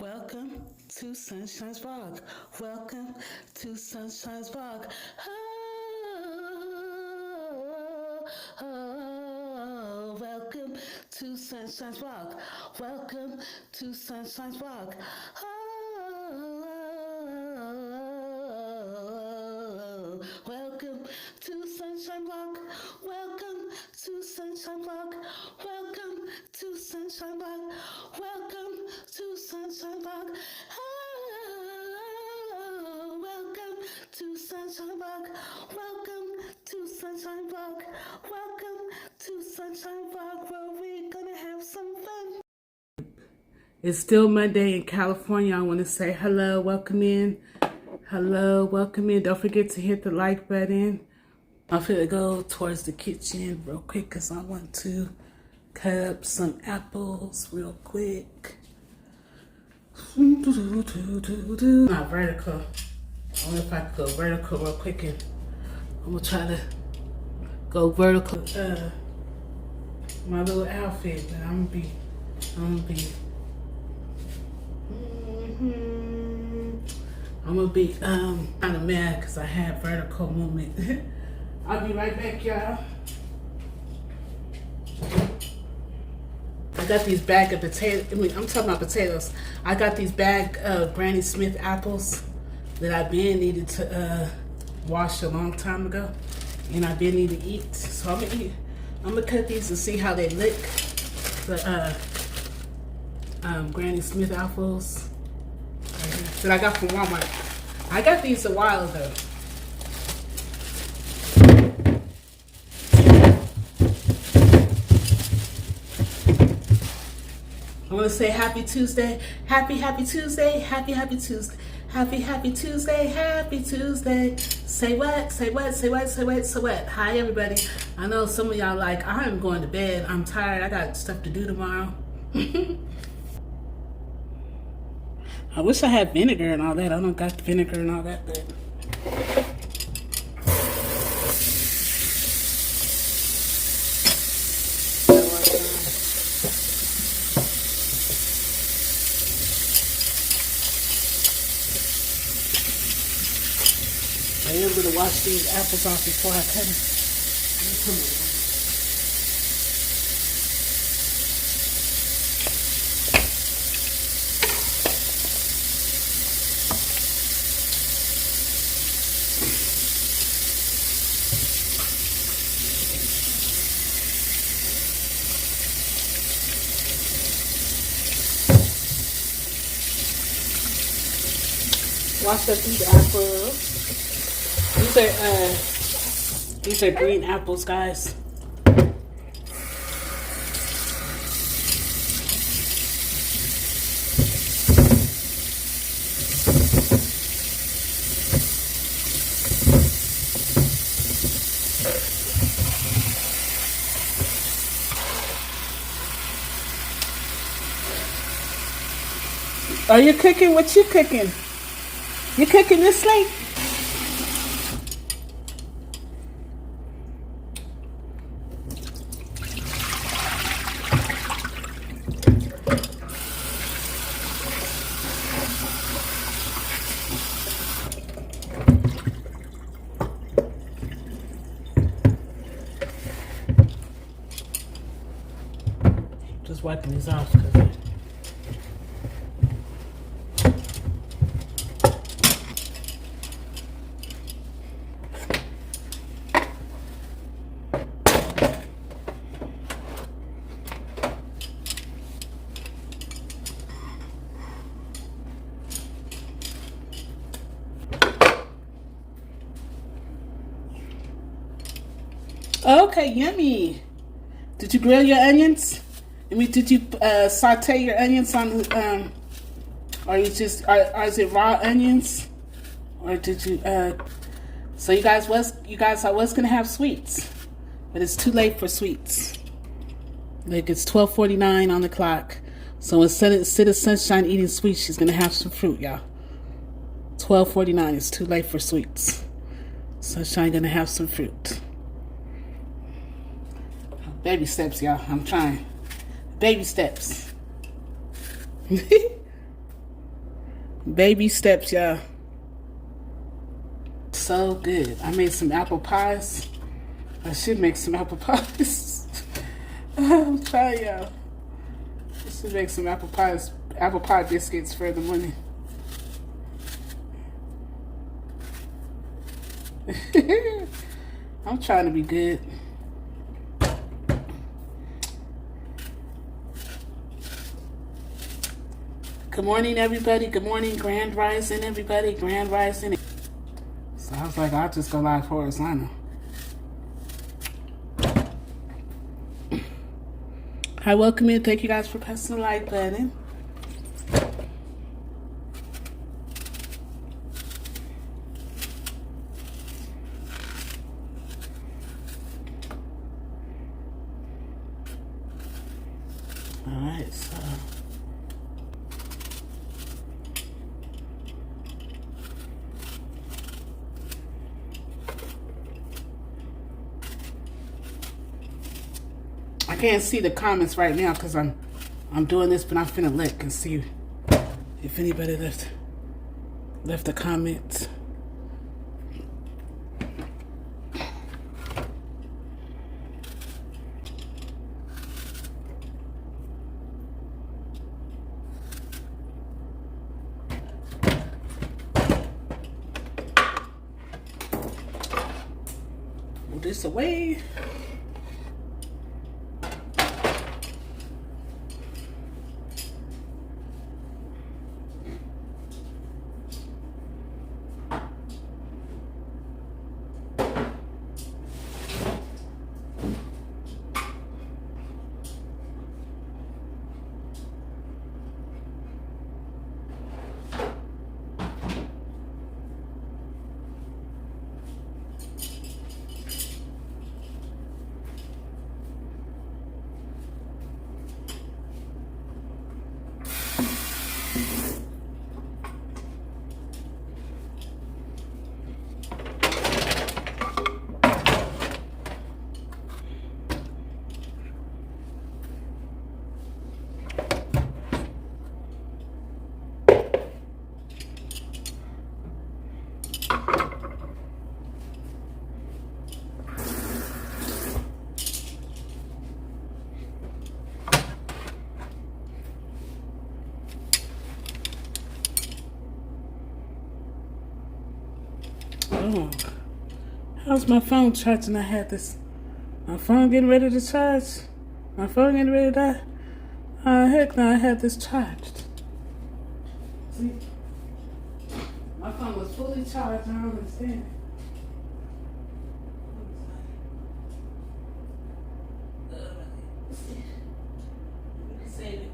Welcome to Sunshine's Vlog. Welcome to Sunshine's Vlog. Welcome to Sunshine's Vlog. Welcome to Sunshine's Vlog. Welcome to Sunshine Vlog. Welcome to Sunshine Vlog. Welcome to Sunshine Vlog. Welcome to Sunshine Vlog. Welcome to Sunshine Vlog. Welcome to Sunshine Vlog. Welcome to Sunshine Vlog, where we're gonna have some fun. It's still Monday in California. I want to say hello, welcome in. Hello, welcome in. Don't forget to hit the like button. I'm gonna go towards the kitchen real quick because I want to cut up some apples real quick. Not vertical. I wonder if I could go vertical real quick, and I'm gonna try to go vertical. My little outfit that I'm gonna be kind of mad because I had vertical movement. I'll be right back, y'all. I got these bag of potatoes. I'm talking about potatoes. I got these bag of Granny Smith apples that I've been needed to wash a long time ago, and I've been needing to eat. So I'm gonna eat. I'm gonna cut these and see how they look. The Granny Smith apples that I got from Walmart. I got these a while ago. I want to say happy Tuesday. Happy Tuesday. Happy Tuesday. Happy Tuesday. Happy Tuesday. Say what? Say what? Say what? Say what? Say what? Hi, everybody. I know some of y'all like, I'm going to bed. I'm tired. I got stuff to do tomorrow. I wish I had vinegar and all that. I don't got the vinegar and all that, but I am going to wash these apples off before I cut them. Wash up these apples. These are green apples, guys. Are you cooking? What you cooking? You cooking this late? Just wiping these off because okay, yummy. Did you grill your onions? I mean, did you saute your onions on? Or you just is it raw onions, or did you? So you guys I was gonna have sweets, but it's too late for sweets. Like it's 12:49 on the clock. So instead of Sunshine eating sweets, she's gonna have some fruit, y'all. 12:49 is too late for sweets. Sunshine gonna have some fruit. Baby steps, y'all. I'm trying. Baby steps. Baby steps, y'all. So good. I made some apple pies. I should make some apple pies. I'm trying, y'all. I should make some apple pies, apple pie biscuits for the morning. I'm trying to be good. Good morning, everybody. Good morning, Grand Rising, everybody. Grand Rising. So I was like, I'll just go live horizontal. Hi, welcome in. Thank you guys for pressing the like button. All right, so I can't see the comments right now because I'm doing this, but I'm finna look and see if anybody left a comment. Move this away. Oh, how's my phone charging? I had my phone getting ready to charge. My phone getting ready to die. Heck no, I had this charged. See? My phone was fully charged, I don't understand. Save it.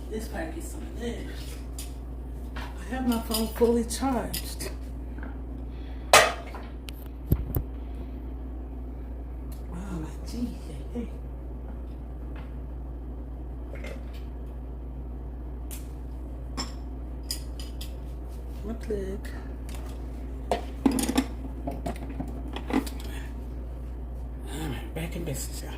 This pack is something there. I have my phone fully charged. Oh my geez. Hey. My plug. Alright, back in business, y'all.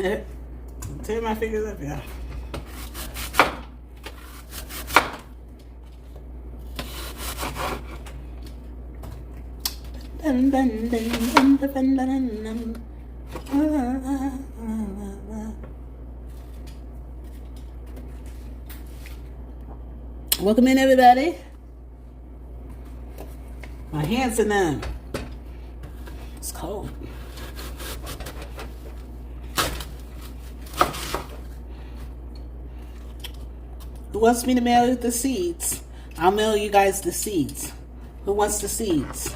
Tear my fingers up, y'all. Welcome in, everybody. My hands are numb. It's cold. Who wants me to mail you the seeds? I'll mail you guys the seeds. Who wants the seeds?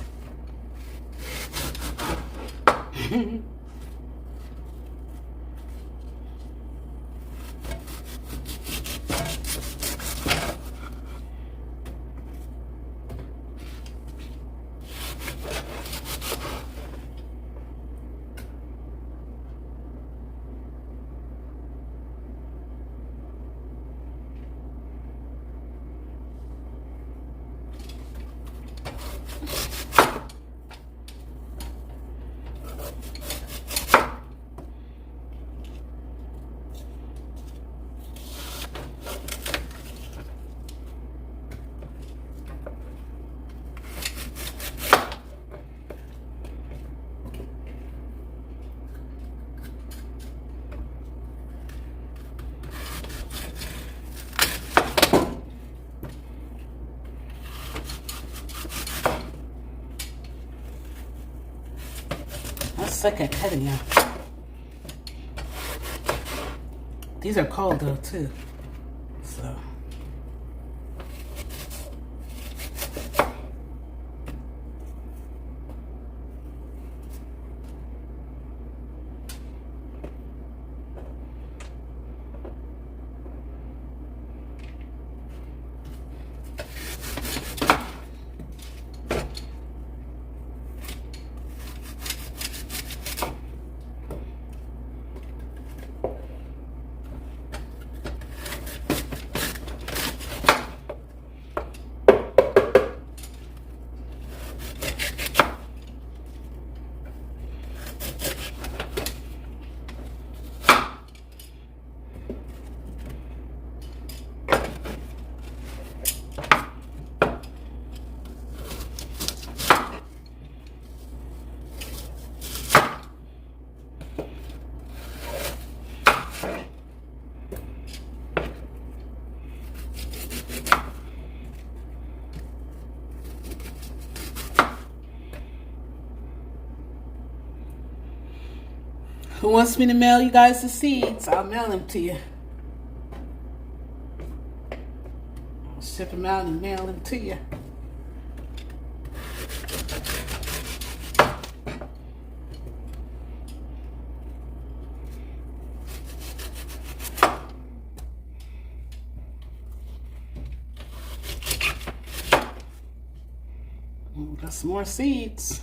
I suck at cutting, y'all. These are cold though too. So who wants me to mail you guys the seeds? I'll mail them to you. I'll ship them out and mail them to you. Got some more seeds.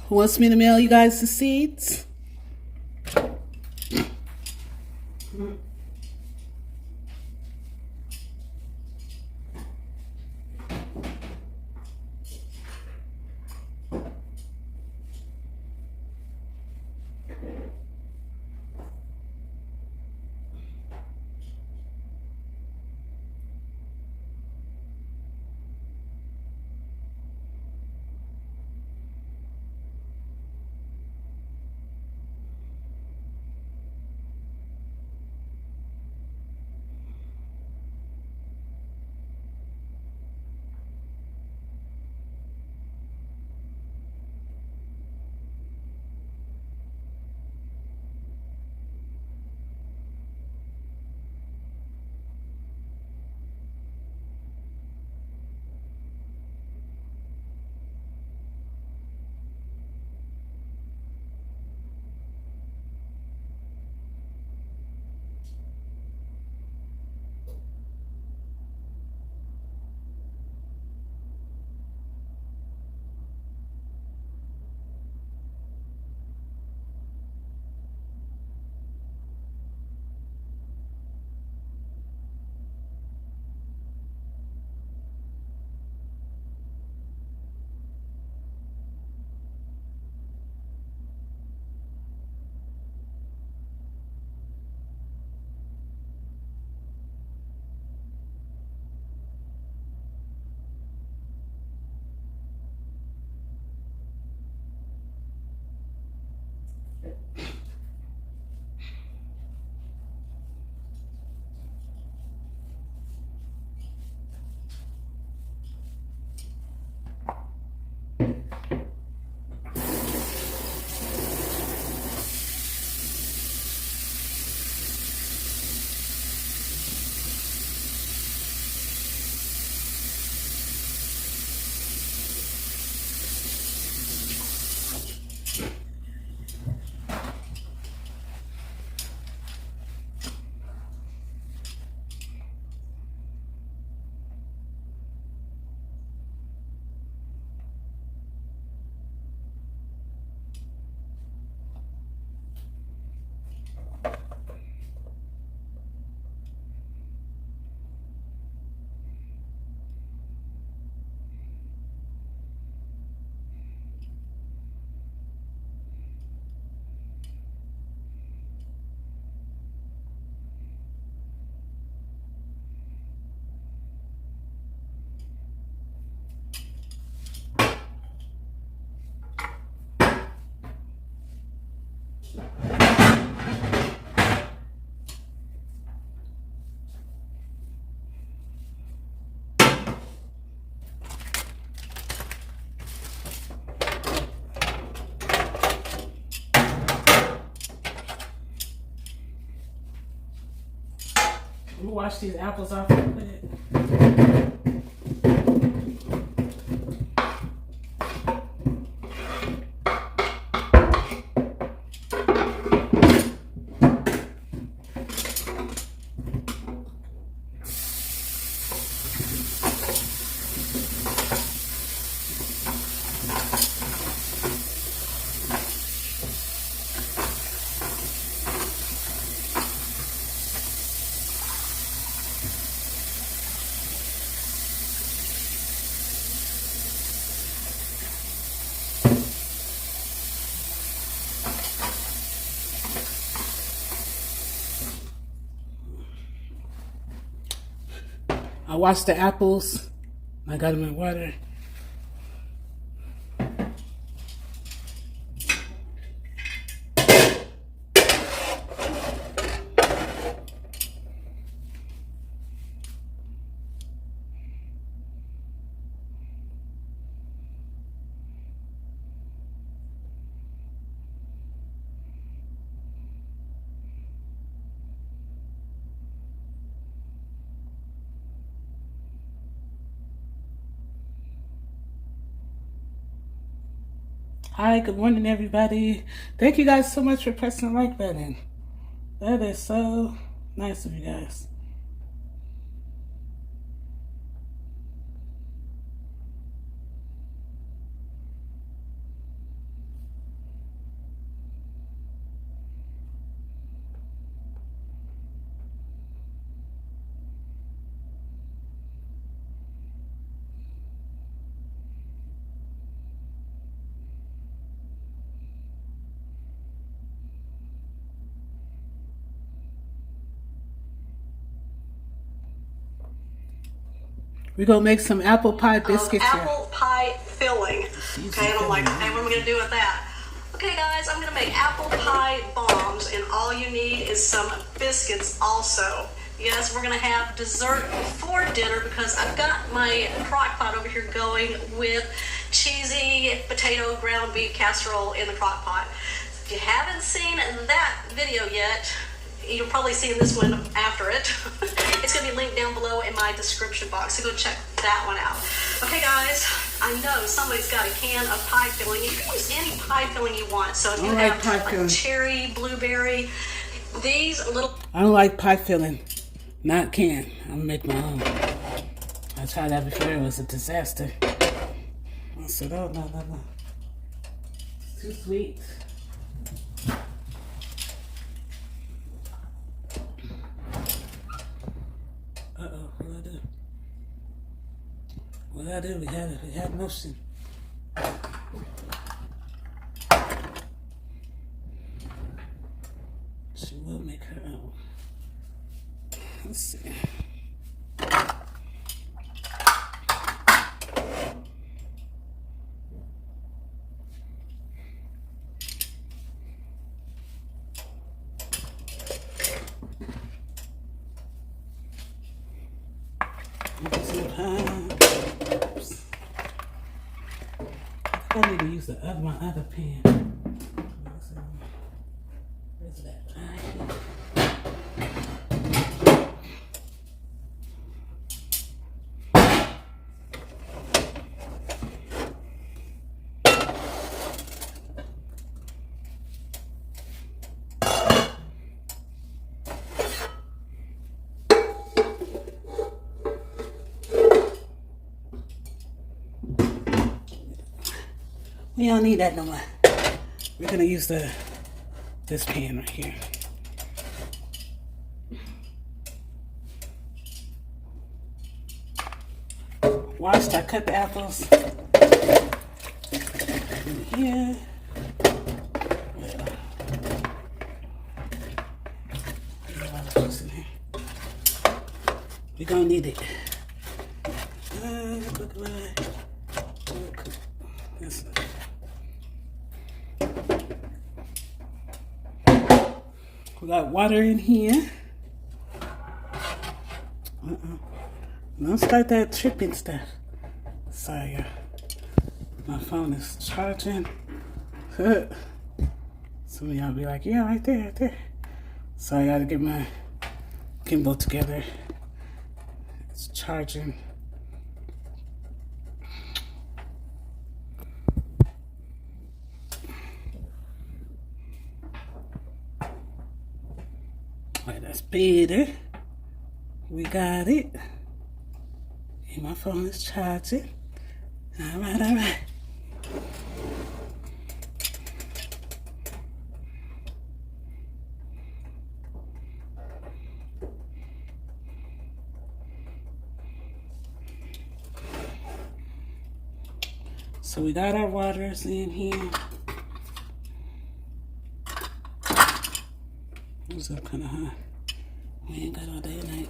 Who wants me to mail you guys the seeds? Let me wash these apples off real quick. I washed the apples. I got them in water. Hi, good morning, everybody. Thank you guys so much for pressing the like button. That is so nice of you guys. We're gonna make some apple pie biscuits. Apple pie filling. Okay, and I'm like, okay, what am I gonna do with that? Okay, guys, I'm gonna make apple pie bombs, and all you need is some biscuits also. Yes, we're gonna have dessert before dinner because I've got my crock pot over here going with cheesy potato ground beef casserole in the crock pot. If you haven't seen that video yet, you'll probably see this one after it. It's going to be linked down below in my description box, so go check that one out. Okay, guys, I know somebody's got a can of pie filling. You can use any pie filling you want. So if you have like cherry, blueberry, these little... I don't like pie filling. Not can. I'm going to make my own. I tried that before. It was a disaster. I said, oh, no. It's too sweet. What I do? We had motion. She will make her own. Let's see. I need to use my other pan. Where's that? We don't need that no more. We're gonna use this pan right here. Washed, I cut the apples. Here. We're gonna need it. We got water in here. Don't start that tripping stuff. Sorry, y'all. My phone is charging. Some of y'all be like, yeah, right there. So I gotta get my Get both together. It's charging. Alright, that's better. We got it. And my phone is charging. Alright, alright. So we got our waters in here. It's up kind of high. We ain't got all day and night.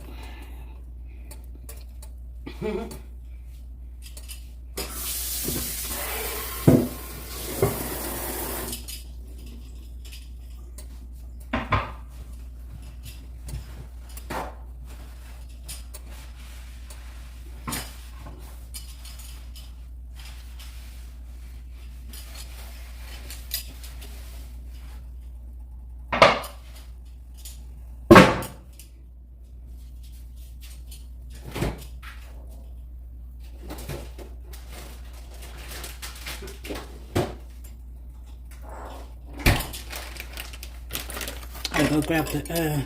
I go grab the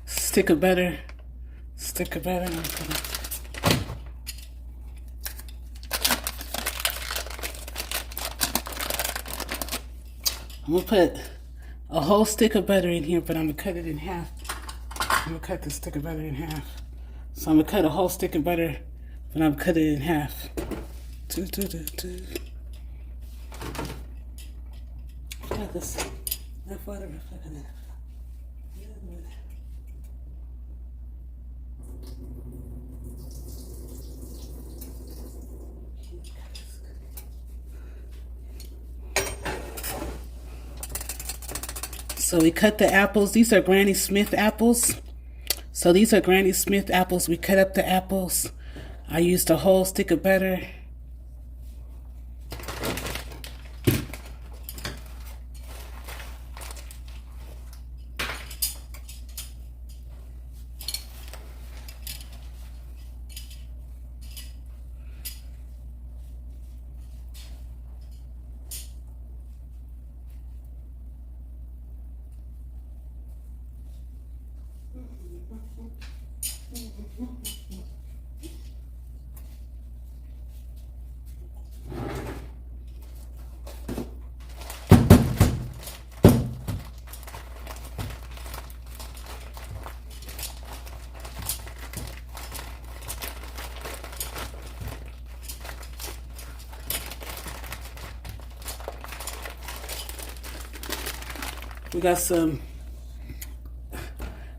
stick of butter. I'm gonna put a whole stick of butter in here, but I'm gonna cut it in half. I'm gonna cut the stick of butter in half. So I'm gonna cut a whole stick of butter, but I'm gonna cut it in half. Got this. Enough water. So we cut the apples. These are Granny Smith apples. So these are Granny Smith apples. We cut up the apples. I used a whole stick of butter.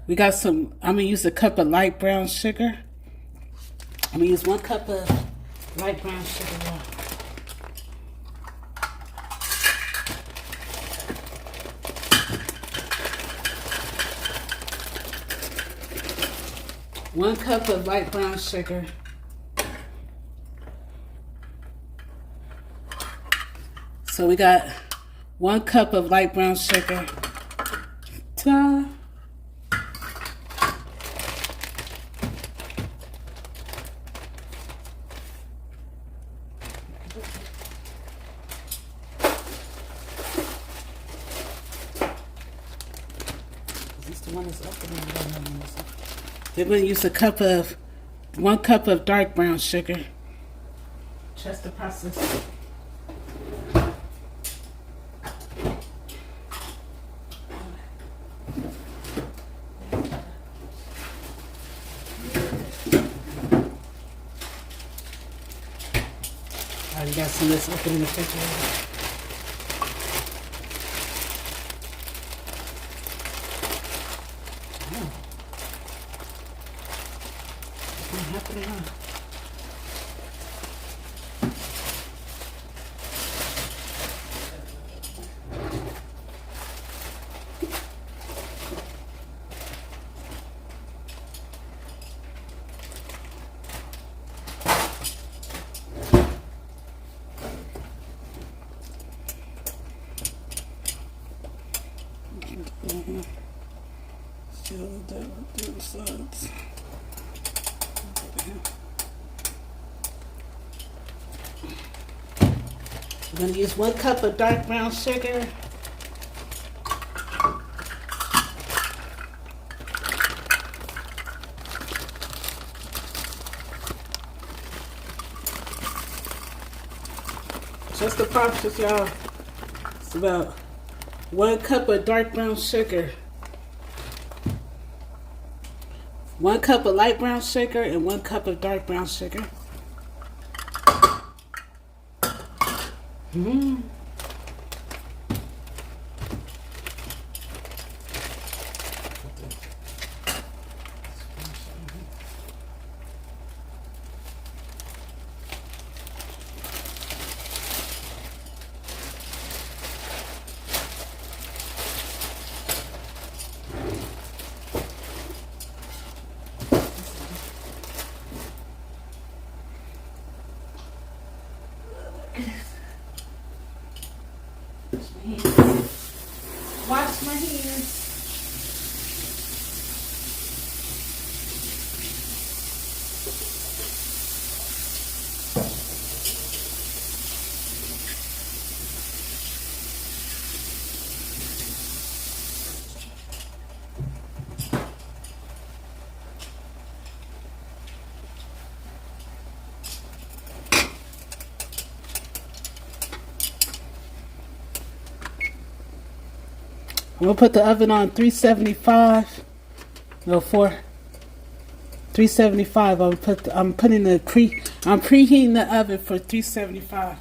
We got some, I'm gonna use a cup of light brown sugar. I'm gonna use 1 cup of light brown sugar. 1 cup of light brown sugar. So we got 1 cup of light brown sugar. Ta-da! We're going to use 1 cup of dark brown sugar. Trust the process. Alright, got some of this open in the refrigerator. sides. We're going to use 1 cup of dark brown sugar. Just the process, y'all. It's about 1 cup of dark brown sugar, 1 cup of light brown sugar, and 1 cup of dark brown sugar. Wash my hands. I'm gonna put the oven on 375. No, 375. I'm preheating the oven for 375.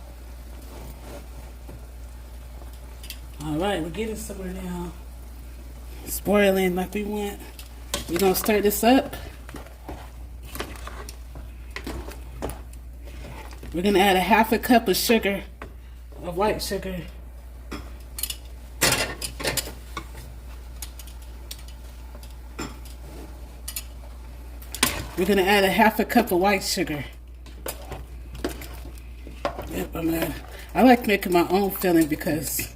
All right, we're getting somewhere now. It's boiling like we want. We're gonna stir this up. We're gonna add a 1/2 cup of sugar, of white sugar. We're going to add a 1/2 cup of white sugar. Yep, I like making my own filling because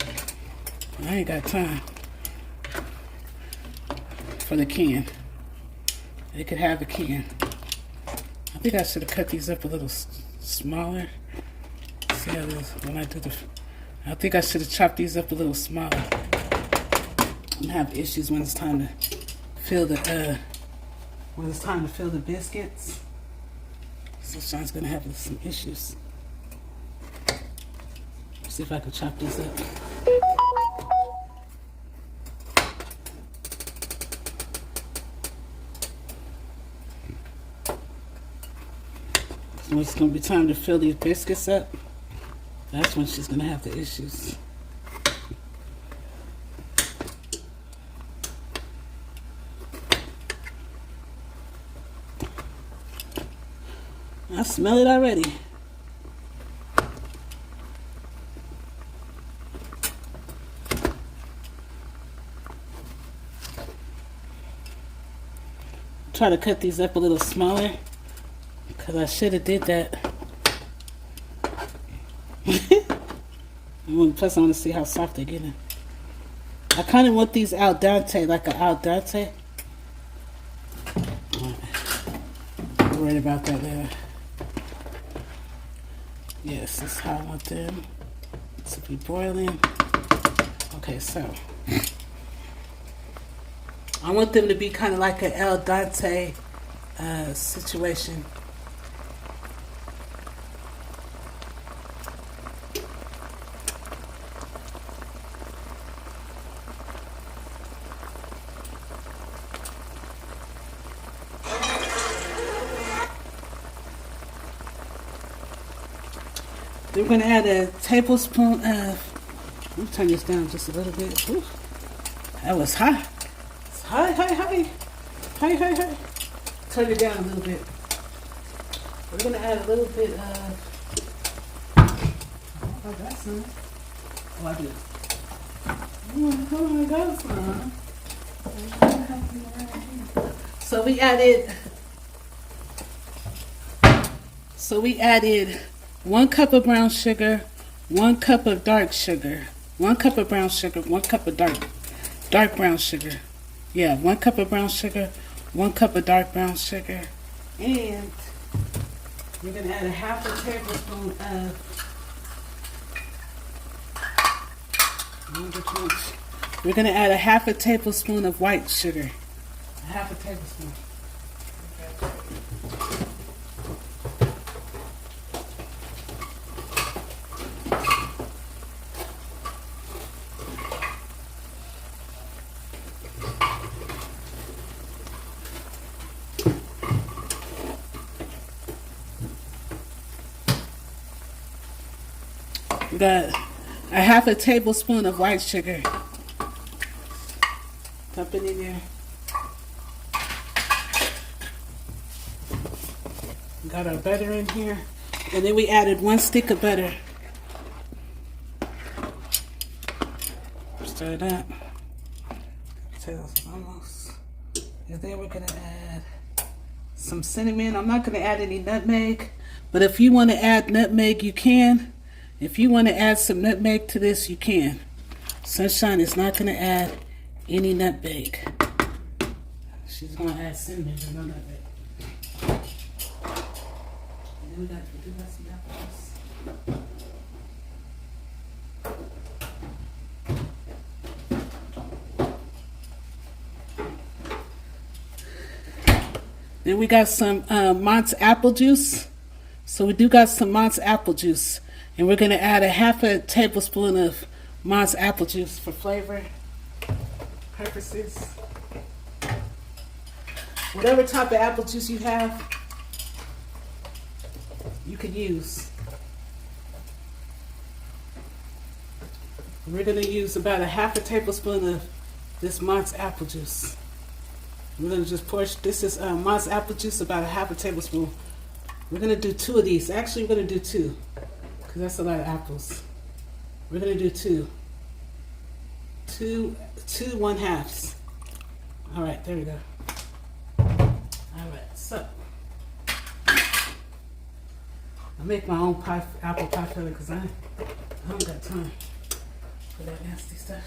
I ain't got time for the can. They could have a can. I think I should have cut these up a little smaller. See how this, when I do I think I should have chopped these up a little smaller. I'm gonna have issues when it's time to fill the biscuits. So Sean's gonna have some issues. See if I can chop these up. So it's gonna be time to fill these biscuits up. That's when she's gonna have the issues. I smell it already. Try to cut these up a little smaller because I should have did that. Plus I want to see how soft they're getting. I kind of want these al dente, like an al dente. I'm worried about that later. Yes, this is how I want them to be boiling. Okay, so I want them to be kind of like an al dente situation. We're going to add a tablespoon of, let me turn this down just a little bit. Ooh, that was high. It's high. Turn it down a little bit. We're going to add a little bit of, I got some. Oh, I do. Oh, I got some. So we added 1 cup of brown sugar, 1 cup of dark sugar, 1 cup of brown sugar, 1 cup of dark brown sugar. Yeah, 1 cup of brown sugar, 1 cup of dark brown sugar, and we're going to add a half a tablespoon of, we're going to add a half a tablespoon of white sugar. A half a tablespoon. We got a half a tablespoon of white sugar. Dump it in there. We got our butter in here. And then we added 1 stick of butter. Stir it up. Potatoes almost. And then we're going to add some cinnamon. I'm not going to add any nutmeg. But if you want to add nutmeg, you can. If you want to add some nutmeg to this, you can. Sunshine is not going to add any nutmeg. She's going to add cinnamon, but no nutmeg. And then we got some apples. Then we got some Mott's apple juice. So we do got some Mott's apple juice. And we're going to add a half a tablespoon of Mott's apple juice for flavor purposes. Whatever type of apple juice you have, you could use. We're going to use about a half a tablespoon of this Mott's apple juice. We're going to just pour, this is Mott's apple juice, about a half a tablespoon. We're going to do 2 of these. Actually, we're going to do 2. Because that's a lot of apples. We're going to do 2. 2 1/2. All right, there we go. All right, so I make my own apple pie filling because I don't got time for that nasty stuff.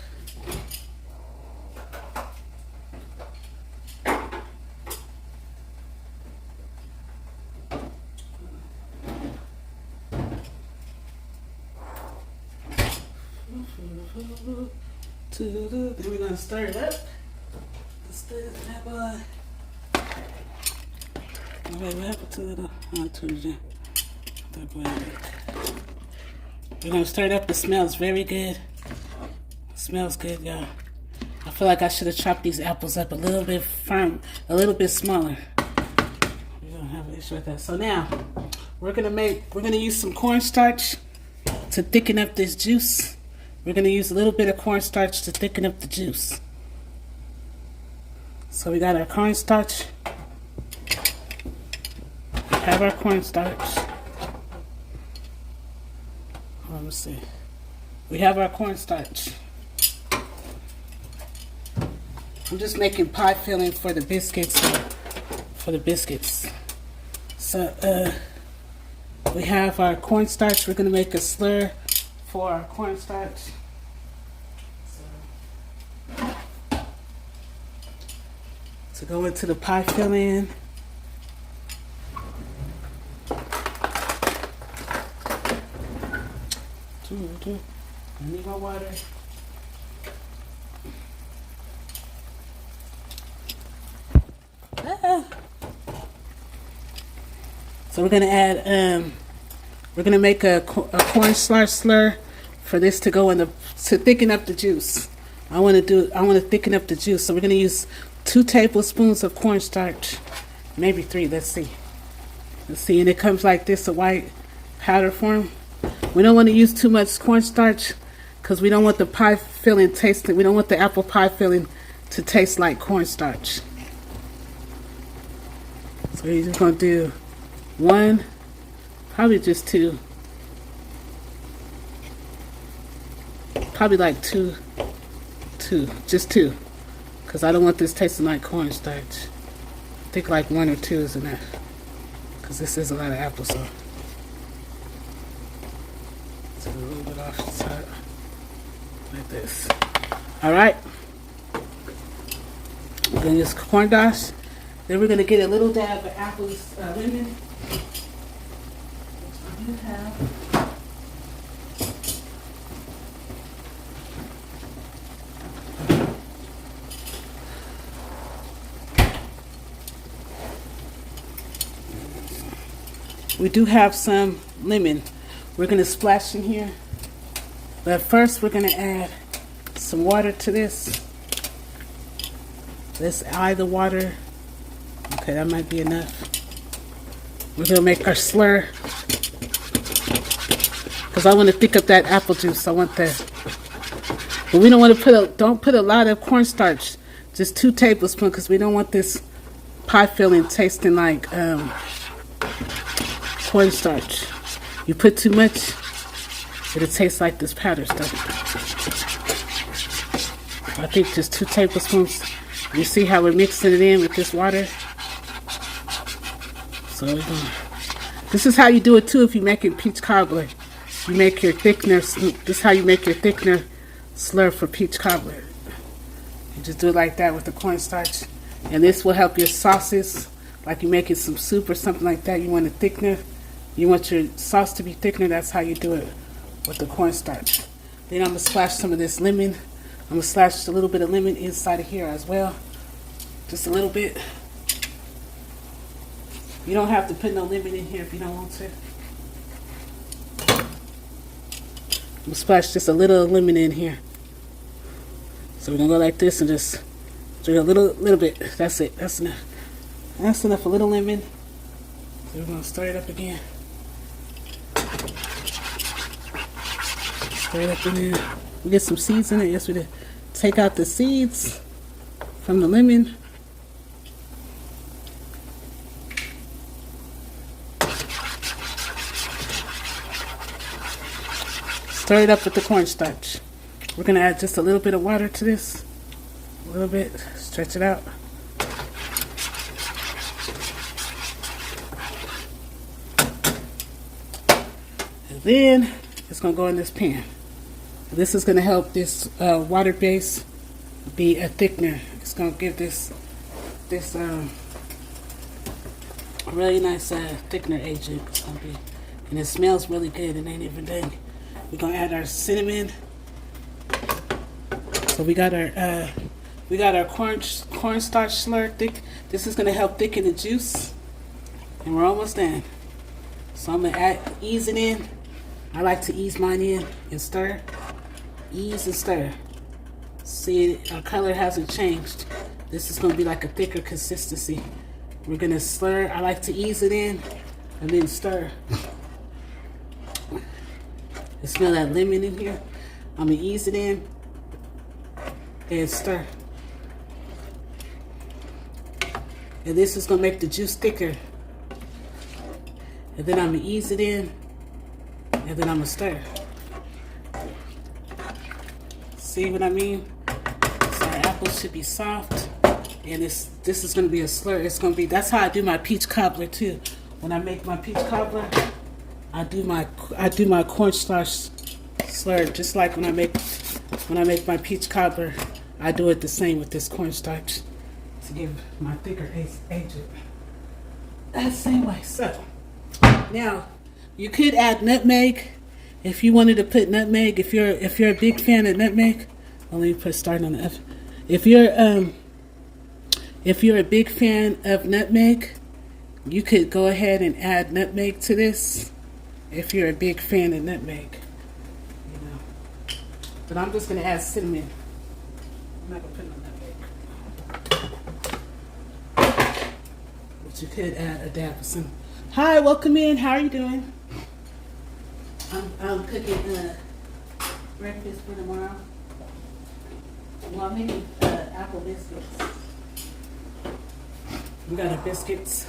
Then we're going to stir it up. Stir that boy. Wait, what happened to the... Oh, I told you that boy. We're going to stir it up. It smells very good. It smells good, y'all. I feel like I should have chopped these apples up a little bit firm, a little bit smaller. We're going to have an issue with that. So now, we're going to use some cornstarch to thicken up this juice. We're going to use a little bit of cornstarch to thicken up the juice. So we got our cornstarch. We have our cornstarch. Let me see. We have our cornstarch. I'm just making pie filling for the biscuits. So we have our cornstarch. We're going to make a slur for our cornstarch. To go into the pie filling. I need my water. So we're gonna add. We're gonna make a cornstarch slur for this to go in to thicken up the juice. I want to thicken up the juice. So we're gonna use 2 tablespoons of cornstarch, maybe 3. Let's see. And it comes like this, a white powder form. We don't want to use too much cornstarch because we don't want the pie filling tasting. We don't want the apple pie filling to taste like cornstarch. So you're just gonna do 1, probably just 2, probably like 2, just 2. Because I don't want this tasting like cornstarch. I think like 1 or 2 is enough. Because this is a lot of applesauce. So a little bit off the top. Like this. Alright. We're going to use cornstarch. Then we're gonna get a little dab of apple lemon, which I do have. We do have some lemon. We're gonna splash in here, but first we're gonna add some water to this. Let's eye the water. Okay, that might be enough. We're gonna make our slur because I want to thick up that apple juice. I want that, but we don't want to don't put a lot of cornstarch. Just 2 tablespoons because we don't want this pie filling tasting like cornstarch. You put too much, it'll taste like this powder stuff. I think just 2 tablespoons. You see how we're mixing it in with this water? So this is how you do it too if you make it peach cobbler. You make your thickener, this is how you make your thickener slur for peach cobbler. You just do it like that with the cornstarch. And this will help your sauces, like you making some soup or something like that. You want a thickener. You want your sauce to be thickener, that's how you do it with the cornstarch. Then I'm going to splash some of this lemon. I'm going to splash a little bit of lemon inside of here as well. Just a little bit. You don't have to put no lemon in here if you don't want to. I'm going to splash just a little lemon in here. So we're going to go like this and just drink a little bit. That's it. That's enough. That's enough, a little lemon. So we're going to stir it up again. Stir it up in there. We get some seeds in it. Yes, we did. Take out the seeds from the lemon. Stir it up with the cornstarch. We're going to add just a little bit of water to this. A little bit. Stretch it out. And then it's going to go in this pan. This is going to help this water base be a thickener. It's going to give this really nice thickener agent. It's going to be, and it smells really good. It ain't even done. We're going to add our cinnamon. So we got our cornstarch slur thick. This is going to help thicken the juice. And we're almost done. So I'm going to ease it in. I like to ease mine in and stir. Ease and stir. See, our color hasn't changed. This is going to be like a thicker consistency. We're going to slur. I like to ease it in and then stir. You smell that lemon in here? I'm going to ease it in and stir. And this is going to make the juice thicker. And then I'm going to ease it in and then I'm going to stir. See what I mean? So our apples should be soft. And this is going to be a slur. It's going to be, that's how I do my peach cobbler too. When I make my peach cobbler, I do my cornstarch slur just like when I make my peach cobbler. I do it the same with this cornstarch to give my thicker agent. That same way. So now you could add nutmeg if you wanted to put nutmeg. If you're a big fan of nutmeg, well, let me put starting on the F. If you're a big fan of nutmeg, you could go ahead and add nutmeg to this. If you're a big fan of nutmeg, you know. But I'm just gonna add cinnamon. I'm not gonna put no nutmeg. But you could add a dab of cinnamon. Hi, welcome in. How are you doing? I'm cooking breakfast for tomorrow. Well, I'm making apple biscuits. We got our biscuits.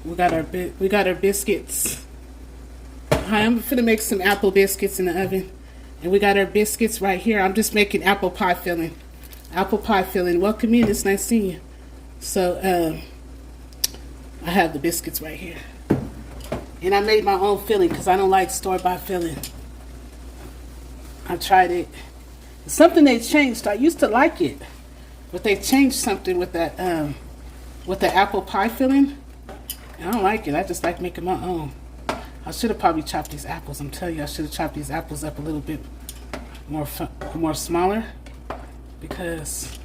We got our biscuits. Hi, I'm gonna make some apple biscuits in the oven. And we got our biscuits right here. I'm just making apple pie filling. Apple pie filling. Welcome in. It's nice seeing you. So, I have the biscuits right here. And I made my own filling because I don't like store-bought filling. I tried it. It's something they changed. I used to like it. But they changed something with that with the apple pie filling. I don't like it. I just like making my own. I should have probably chopped these apples. I'm telling you, I should have chopped these apples up a little bit more smaller, because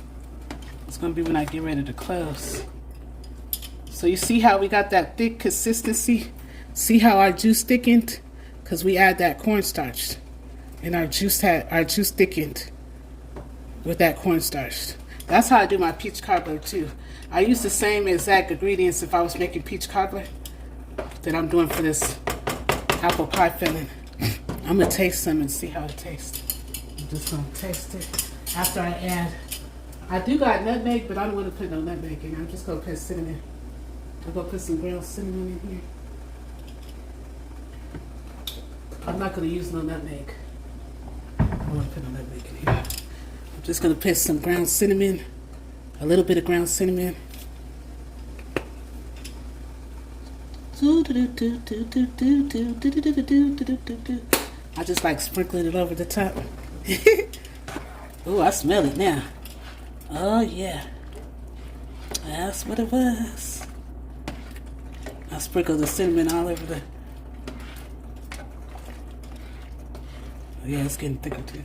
it's gonna be when I get ready to close. So you see how we got that thick consistency? See how our juice thickened? Because we add that cornstarch, and our juice thickened with that cornstarch. That's how I do my peach cobbler too. I use the same exact ingredients if I was making peach cobbler that I'm doing for this apple pie filling. I'm gonna taste some and see how it tastes. I'm just gonna taste it after I add. I do got nutmeg, but I don't want to put no nutmeg in. I'm just gonna put cinnamon. I'm gonna put some ground cinnamon in here. I'm not gonna use no nutmeg. I don't want to put no nutmeg in here. I'm just gonna put some ground cinnamon, a little bit of ground cinnamon. I just like sprinkling it over the top. Oh, I smell it now. Oh yeah, that's what it was. I sprinkled the cinnamon all over the. Oh yeah, it's getting thicker too.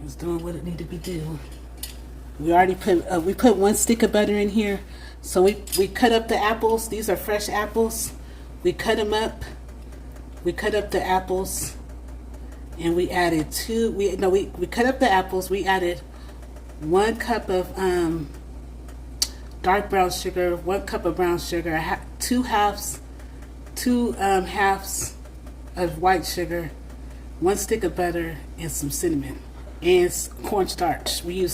It's doing what it need to be doing. We already put 1 stick of butter in here. So we cut up the apples. These are fresh apples. We cut them up. We cut up the apples, and we added we cut up the apples. We added 1 cup of dark brown sugar, 1 cup of brown sugar, 2 halves of white sugar, 1 stick of butter, and some cinnamon and cornstarch. We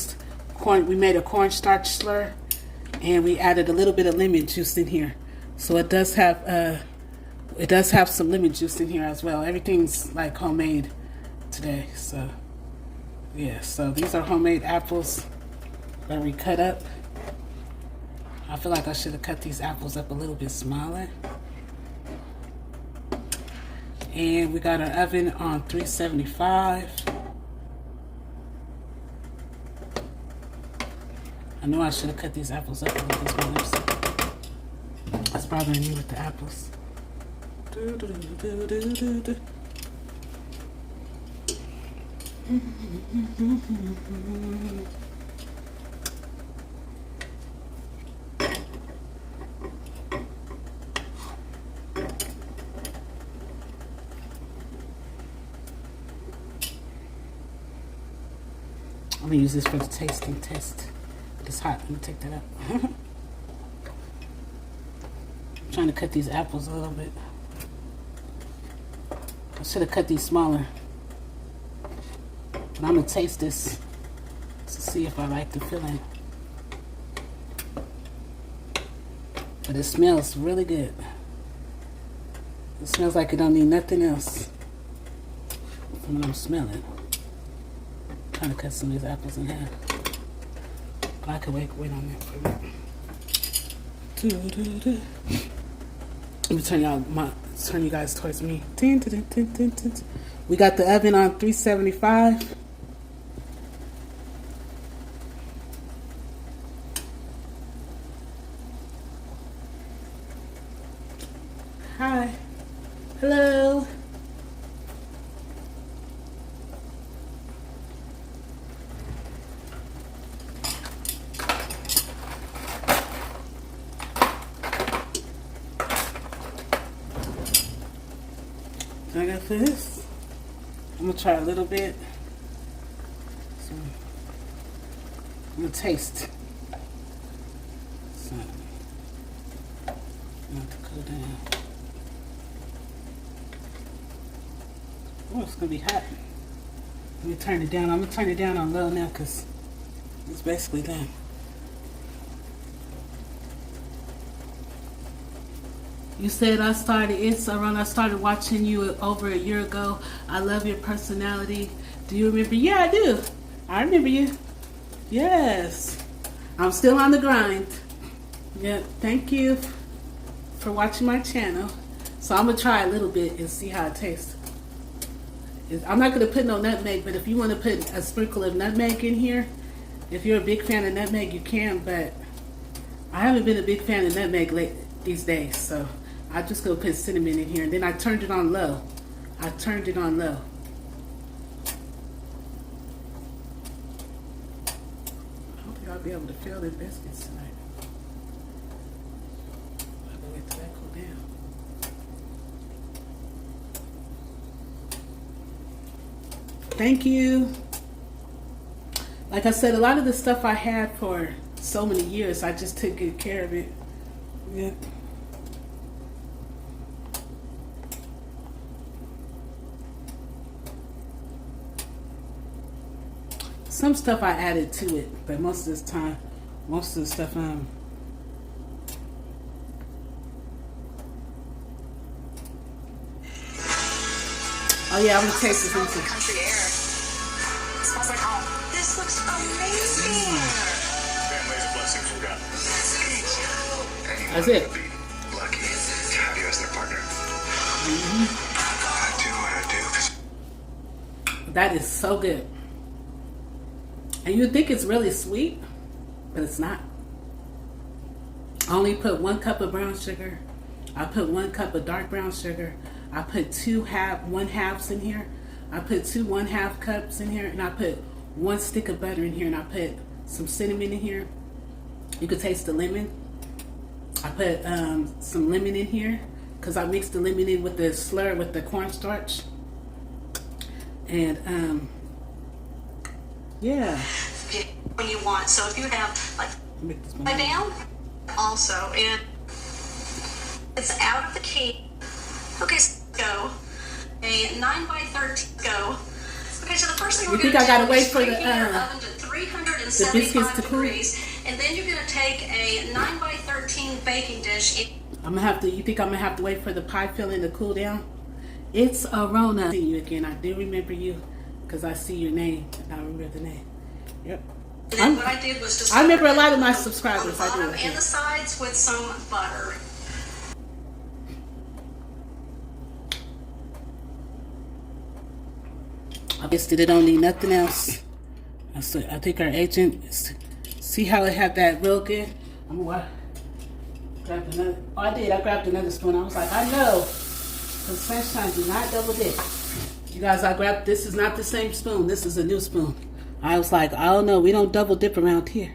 made a cornstarch slur, and we added a little bit of lemon juice in here. So it does have some lemon juice in here as well. Everything's like homemade today. So yeah, so these are homemade apples that we cut up. I feel like I should have cut these apples up a little bit smaller. And we got our oven on 375. I know I should have cut these apples up a little bit smaller. That's bothering me with the apples. I'm gonna use this for the tasting test. It's hot. Let me take that out. I'm trying to cut these apples a little bit. I should have cut these smaller. But I'm gonna taste this to see if I like the filling. But it smells really good. It smells like it don't need nothing else from what I'm smelling. I'm trying to cut some of these apples in half. But I could wait on that for a minute. Let me turn you guys towards me. We got the oven on 375. Hi. Hello. I got this. I'm gonna try a little bit. So, I'm gonna taste. So, I'm gonna have to cool down. Oh, it's gonna be hot. Let me turn it down. I'm gonna turn it down on low now because it's basically done. You said I started watching you over a year ago. I love your personality. Do you remember? Yeah, I do. I remember you. Yes. I'm still on the grind. Yeah, thank you for watching my channel. So I'm going to try a little bit and see how it tastes. I'm not going to put no nutmeg, but if you want to put a sprinkle of nutmeg in here, If you're a big fan of nutmeg, you can, but I haven't been a big fan of nutmeg these days, so I just go put cinnamon in here, and then I turned it on low. I turned it on low. I don't think I'll be able to fill the biscuits tonight. I'll go wait till that cool down. Thank you. Like I said, a lot of the stuff I had for so many years, I just took good care of it. Yeah. Some stuff I added to it, but most of the time, most of the stuff oh yeah, I'm gonna taste this one too. Country air. It smells like home. This looks amazing. Family's blessings from God. That's it. Be lucky to have you as their partner. I do what I do. That is so good. And you think it's really sweet, but it's not. I only put 1 cup of brown sugar. I put 1 cup of dark brown sugar. I put 2 1/2s in here. I put 2 1/2 cups in here, and I put 1 stick of butter in here, and I put some cinnamon in here. You could taste the lemon. I put some lemon in here because I mixed the lemon in with the slur with the cornstarch. And yeah. When you want. So if you have like lie down also, and it's out of the key. Okay, so go. A 9x13 go. Okay, so the first thing we're going to do gotta wait is for the preheat your oven to 375 biscuits to cool? degrees, and then you're going to take a 9x13 baking dish. I'm gonna have to. You think I'm gonna have to wait for the pie filling to cool down? It's Arona. See you again. I do remember you because I see your name and I remember the name. Yep. And then what I did was just I remember a lot of my subscribers. on the I bottom do. and the sides with some butter. I guess that it don't need nothing else. I think our agent is, see how it had that real good. I'm gonna grab another. Oh, I did. I grabbed another spoon. I was like, I know, because Sunshine do not double dip. You guys, I grabbed. This is not the same spoon. This is a new spoon. I was like, I don't know. We don't double dip around here.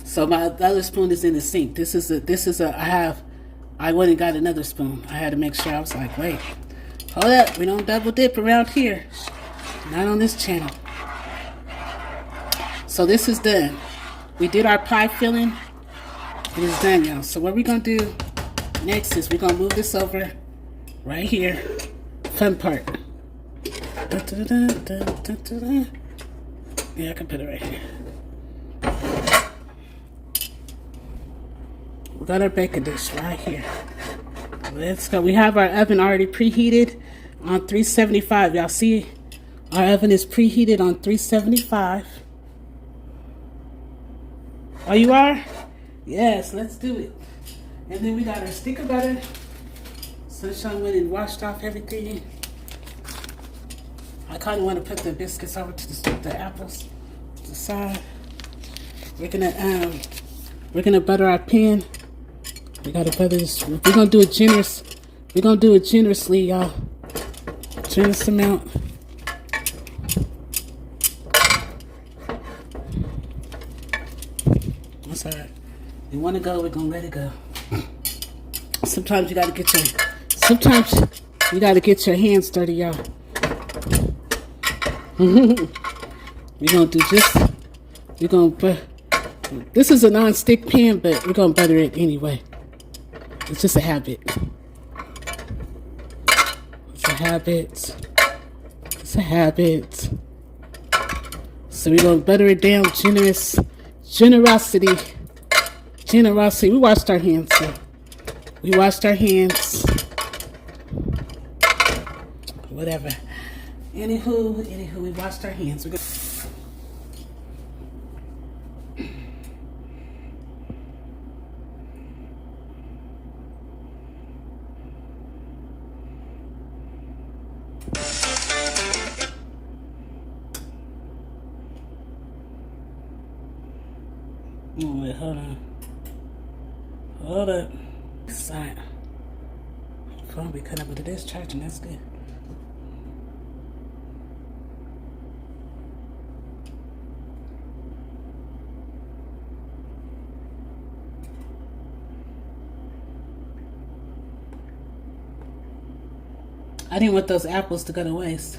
So the other spoon is in the sink. This is a. I went and got another spoon. I had to make sure. I was like, wait, hold up. We don't double dip around here. Not on this channel. So this is done. We did our pie filling. It is done, y'all. So what we're going to do next is we're going to move this over right here. Fun part. Yeah, I can put it right here. We got our baking dish right here. Let's go. We have our oven already preheated on 375. Y'all see? Our oven is preheated on 375. Oh, you are? Yes, let's do it. And then we got our stick of butter. Sunshine went and washed off everything. I kind of want to put the biscuits over to the apples to the side. We're gonna butter our pan. We gotta butter this. We're gonna do it generous. We're gonna do it generously, y'all. Generous amount. That's alright. You want to go, we're gonna let it go. Sometimes you gotta get your hands dirty, y'all. We're gonna do this is a non-stick pan, but we're gonna butter it anyway. It's just a habit. It's a habit. It's a habit. So we're gonna butter it down. Generosity. We washed our hands. So we washed our hands. Whatever. Anywho, we washed our hands. We're gonna Oh, wait, hold on. Hold up. Side. Phone be cutting up, but it is charging. That's good. I didn't want those apples to go to waste.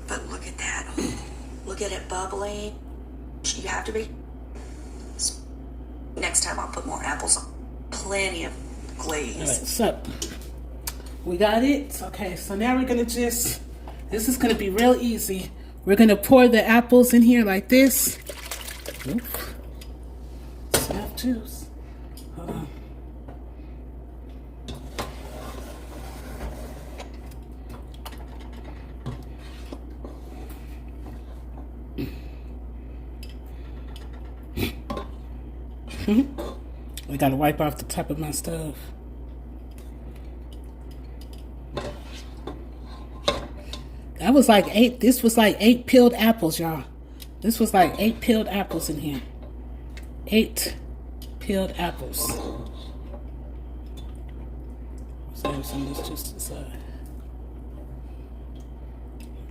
But look at that. Look at it bubbling. You have to be. Next time I'll put more apples on. Plenty of glaze. All right, so we got it. Okay, so now we're gonna just, this is gonna be real easy. We're gonna pour the apples in here like this. Oop. Snap juice. Hold on. I gotta wipe off the top of my stove. That was like 8, this was like 8 peeled apples, y'all. This was like 8 peeled apples in here. 8 peeled apples. Save some of this just aside.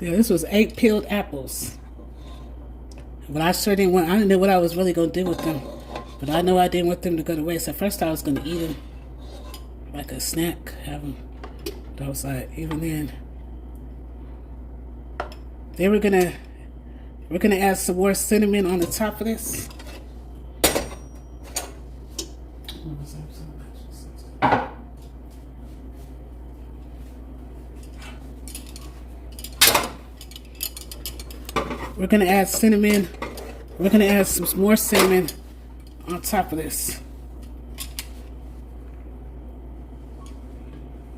Yeah, this was 8 peeled apples. But I sure didn't want, I didn't know what I was really gonna do with them. But I know I didn't want them to go to waste. At first I was gonna eat them like a snack, have them. But I was like, even then. Then we're gonna add some more cinnamon on the top of this. We're gonna add cinnamon. We're gonna add some more cinnamon on top of this.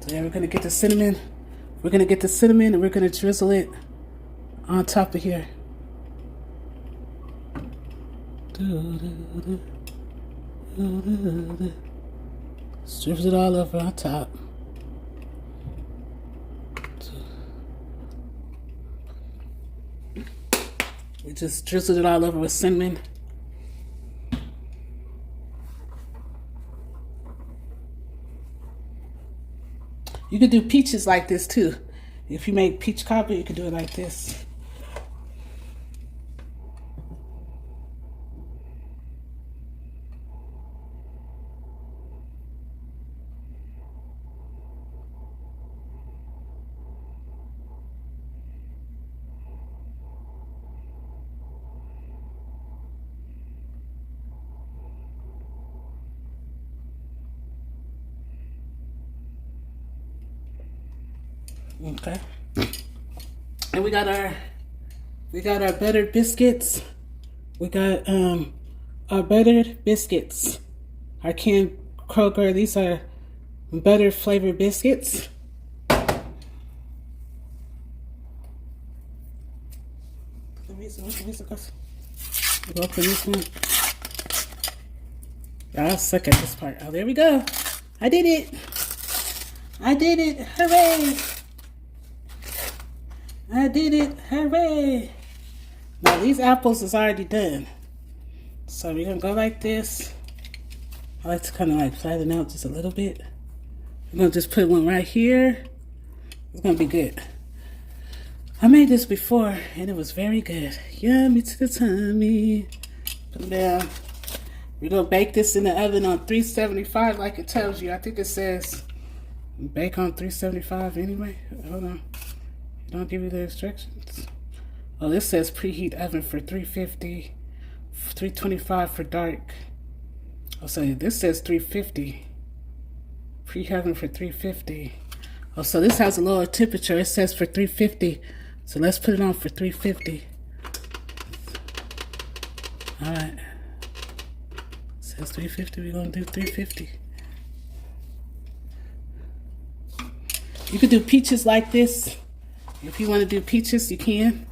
So yeah, we're gonna get the cinnamon. We're gonna get the cinnamon and we're gonna drizzle it on top of here. Drizzle it all over on top. We just drizzled it all over with cinnamon. You could do peaches like this too. If you make peach cobbler, you could do it like this. Okay. And we got our buttered biscuits. We got our buttered biscuits. Our canned Kroger. These are butter flavored biscuits. Let me open this one. I'll suck at this part. Oh, there we go. I did it. I did it. Hooray. I did it. Hooray. Now these apples is already done. So we're going to go like this. I like to kind of like flatten out just a little bit. I'm going to just put one right here. It's going to be good. I made this before and it was very good. Yummy to the tummy. Put them down. We're going to bake this in the oven on 375 like it tells you. I think it says bake on 375 anyway. Hold on. It don't give you the instructions. Oh, this says preheat oven for 350, 325 for dark. Oh, so this says 350. Preheat oven for 350. Oh, so this has a lower temperature. It says for 350. So let's put it on for 350. All right. says 350. We're gonna do 350. You could do peaches like this. If you want to do peaches, you can.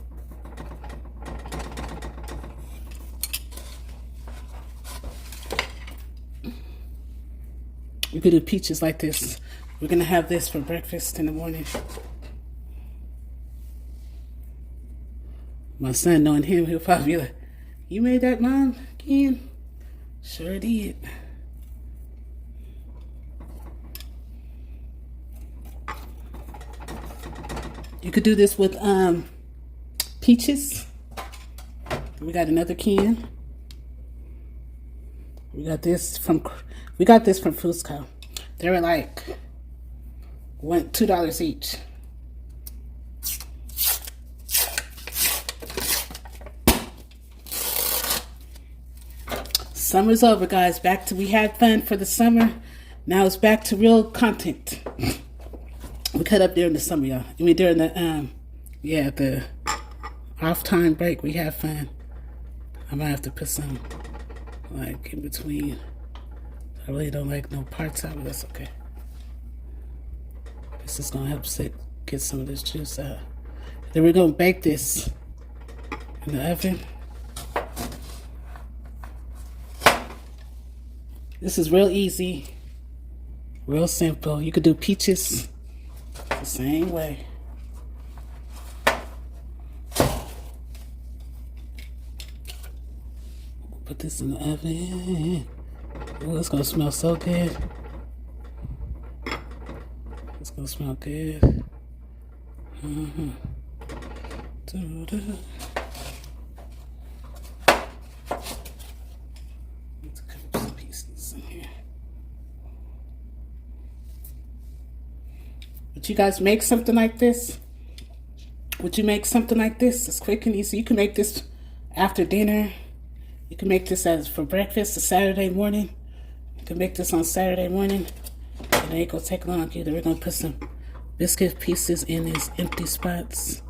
You could do peaches like this. We're gonna have this for breakfast in the morning. My son, knowing him, he'll probably be like, "You made that, Mom, again?" Sure did. You could do this with peaches. We got another can. We got this from Fusco. They were like $2 each. Summer's over, guys. We had fun for the summer. Now it's back to real content. We cut up during the summer, y'all. I mean, during the the off time break, we have fun. I might have to put some like in between. I really don't like no parts out, but that's okay. This is gonna help get some of this juice out. Then we're gonna bake this in the oven. This is real easy, real simple. You could do peaches the same way. Put this in the oven. Oh, it's gonna smell so good. It's gonna smell good. Let's cut some pieces in here. Would you guys make something like this? Would you make something like this? It's quick and easy. You can make this after dinner. You can make this as for breakfast, a Saturday morning. You can make this on Saturday morning. And it ain't gonna take long either. We're gonna put some biscuit pieces in these empty spots.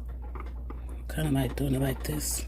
Kind of like doing it like this.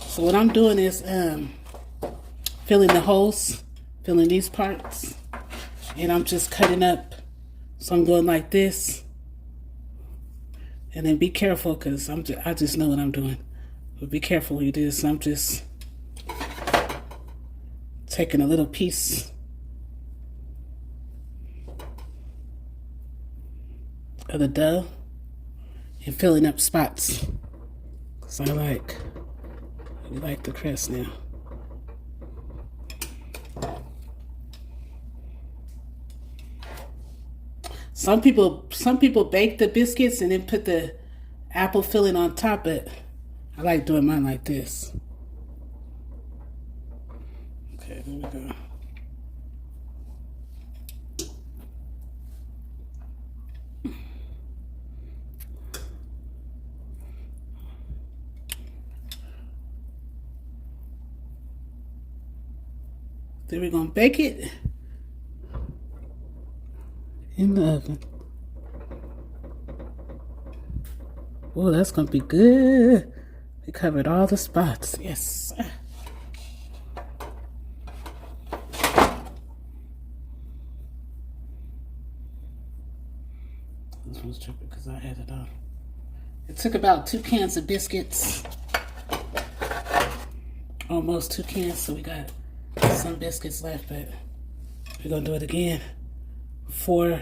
So what I'm doing is filling the holes, filling these parts, and I'm just cutting up. So I'm going like this, and then be careful because I just know what I'm doing. But be careful when you do this. I'm just taking a little piece of the dough and filling up spots. So I like the crust now. Some people bake the biscuits and then put the apple filling on top, but I like doing mine like this. Okay, there we go. Then we're gonna bake it in the oven. Oh, that's gonna be good. We covered all the spots. Yes. This one's tricky because I had it on. It took about 2 cans of biscuits. Almost 2 cans, so we got some biscuits left, but we're gonna do it again. 4. I'm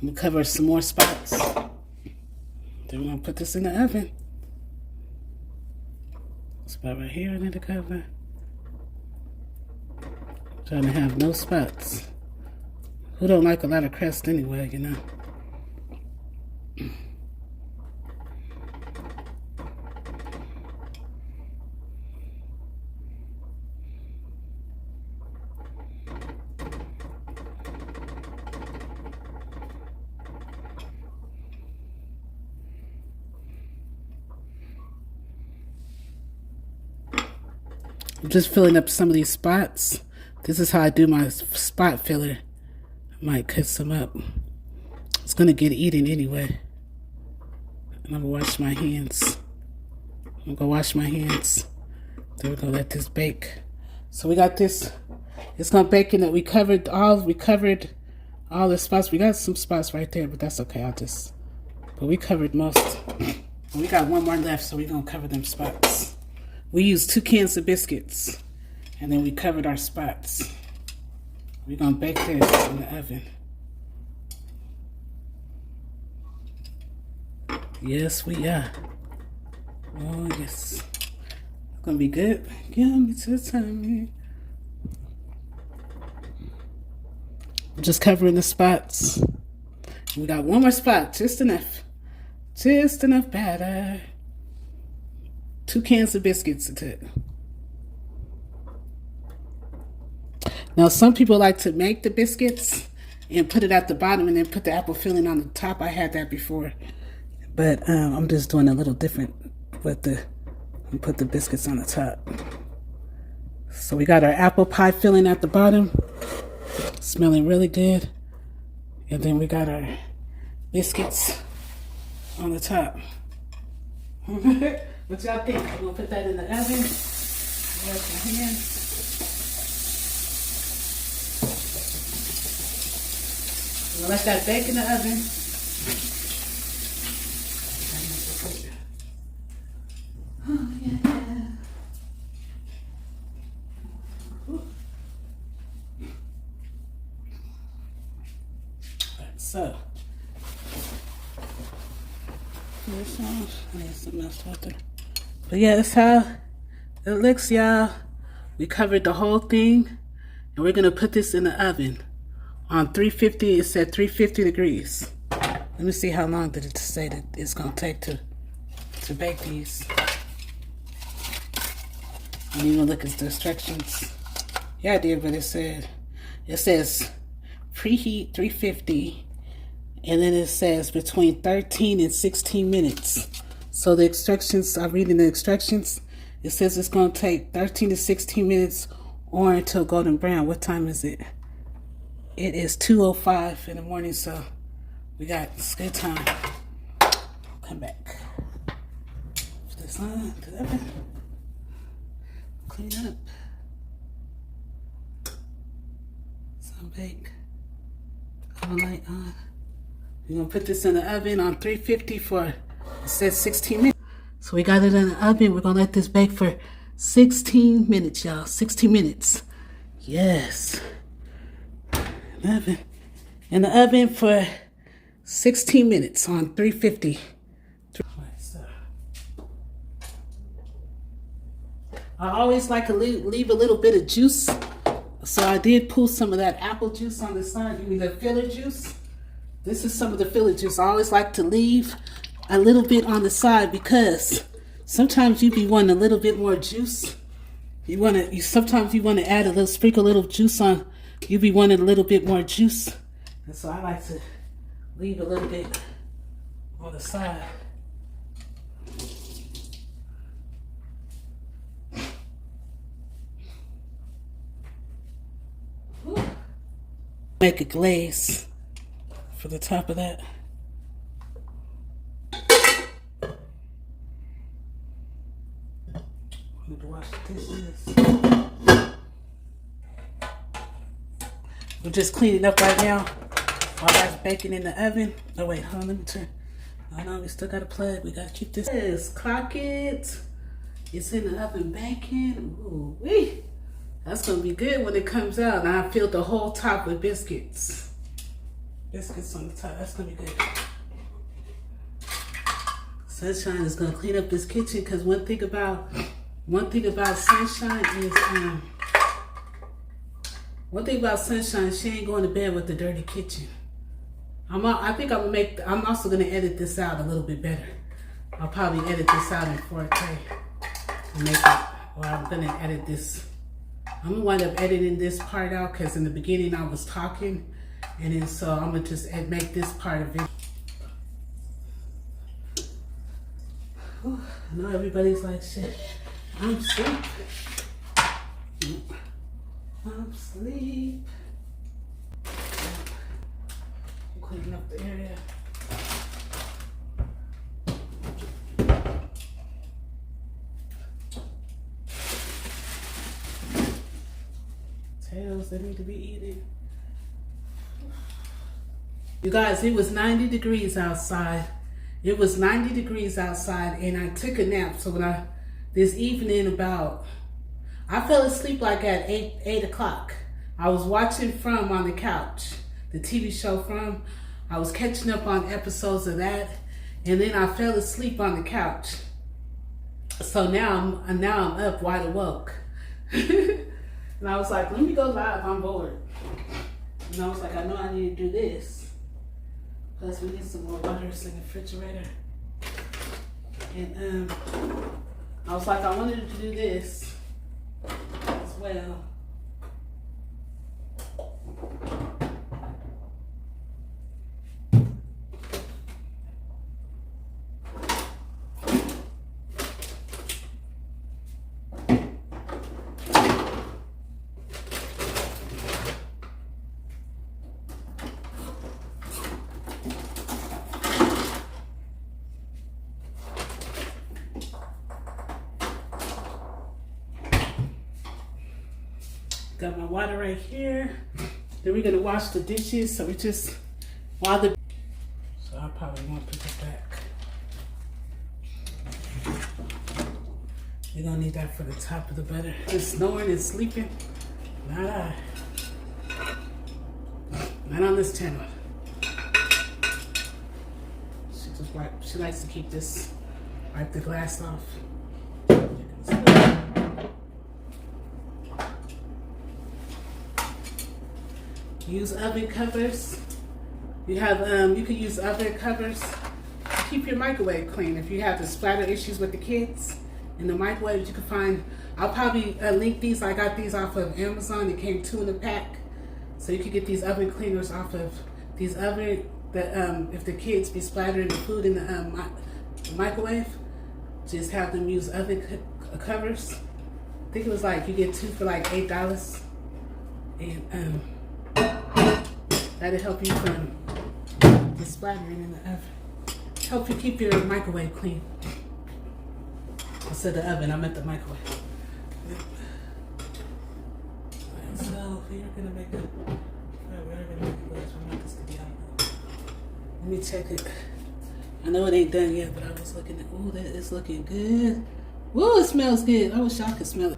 gonna cover some more spots. Then we're gonna put this in the oven. Spot right here under the cover. Trying to have no spots. Who don't like a lot of crust anyway, you know? I'm just filling up some of these spots. This is how I do my spot filler. I might cut some up. It's gonna get eaten anyway. And I'm gonna wash my hands. I'm gonna go wash my hands. Then we're gonna let this bake. So we got this. It's gonna bake in it. We covered all the spots. We got some spots right there, but that's okay. But we covered most. We got one more left, so we're gonna cover them spots. We used 2 cans of biscuits, and then we covered our spots. We're gonna bake this in the oven. Yes, we are. Oh, yes. It's gonna be good. Yummy to the tummy. I'm just covering the spots. We got one more spot, just enough. Just enough batter. 2 cans of biscuits to it. Now, some people like to make the biscuits and put it at the bottom and then put the apple filling on the top. I had that before. But I'm just doing a little different with and put the biscuits on the top. So we got our apple pie filling at the bottom. Smelling really good. And then we got our biscuits on the top. What y'all think? I'm gonna put that in the oven. Wash my hands. I'm gonna let that bake in the oven. Oh yeah. So, this one, I need some else water. But yeah, that's how it looks, y'all. We covered the whole thing, and we're gonna put this in the oven on 350. It said 350 degrees. Let me see how long did it say that it's gonna take to bake these. I didn't even look at the instructions. Yeah, I did, but it says preheat 350. And then it says between 13 and 16 minutes. So the instructions, I'm reading the instructions. It says it's going to take 13 to 16 minutes or until golden brown. What time is it? It is 2:05 in the morning, so we got good time. Come back. Put this on to the oven. Clean up. Some bake. Oven light on. We're going to put this in the oven on 350 for, it says 16 minutes. So we got it in the oven. We're going to let this bake for 16 minutes, y'all. 16 minutes. Yes. In the oven for 16 minutes on 350. I always like to leave a little bit of juice. So I did pull some of that apple juice on the side. Give me the filler juice. This is some of the filler juice. I always like to leave a little bit on the side because sometimes you be wanting a little bit more juice. Sometimes you want to add sprinkle a little juice on. You be wanting a little bit more juice. And so I like to leave a little bit on the side. Whew. Make a glaze for the top of that. I need to wash the dishes. We're just cleaning up right now while that's baking in the oven. Oh wait, hold on, let me turn. Oh no, we still got a plug. We gotta keep this. Yes, clock it. It's in the oven baking. Ooh wee. That's gonna be good when it comes out. And I filled the whole top with biscuits. Biscuits on the top. That's gonna be good. Sunshine is gonna clean up this kitchen because one thing about Sunshine is she ain't going to bed with the dirty kitchen. I'm also gonna edit this out a little bit better. I'll probably edit this out in 4K and make it. Or I'm gonna edit this. I'm gonna wind up editing this part out because in the beginning I was talking. And then so I'm gonna just make this part of it. Whew, I know everybody's like, shit, I'm sick. sleep. I'm cleaning up the area. Tails that need to be eaten. You guys, it was 90 degrees outside. It was 90 degrees outside, and I took a nap. So when this evening I fell asleep like at 8 o'clock. I was watching From on the couch, the TV show From. I was catching up on episodes of that, and then I fell asleep on the couch. So now I'm up wide awake. And I was like, let me go live, I'm bored. And I was like, I know I need to do this. Plus we need some more butters in the refrigerator. And I was like, I wanted to do this as well. Got my water right here. Then we're gonna wash the dishes. So so I probably won't put it back. You're gonna need that for the top of the butter. Just snoring and sleeping. Not on this channel. She likes to keep this, wipe the glass off. Use oven covers. You can use oven covers to keep your microwave clean. If you have the splatter issues with the kids in the microwave, you can find. I'll probably link these. I got these off of Amazon. It came 2 in a pack, so you can get these oven cleaners off of these oven. If the kids be splattering the food in the microwave, just have them use oven covers. I think it was like you get 2 for like $8, and that'll help you from the splattering in the oven. Help you keep your microwave clean. I said the oven, I meant the microwave. And so we're gonna make it. Let me check it. I know it ain't done yet, but I was looking at. Ooh, that is looking good. Ooh, it smells good. I wish I could smell it.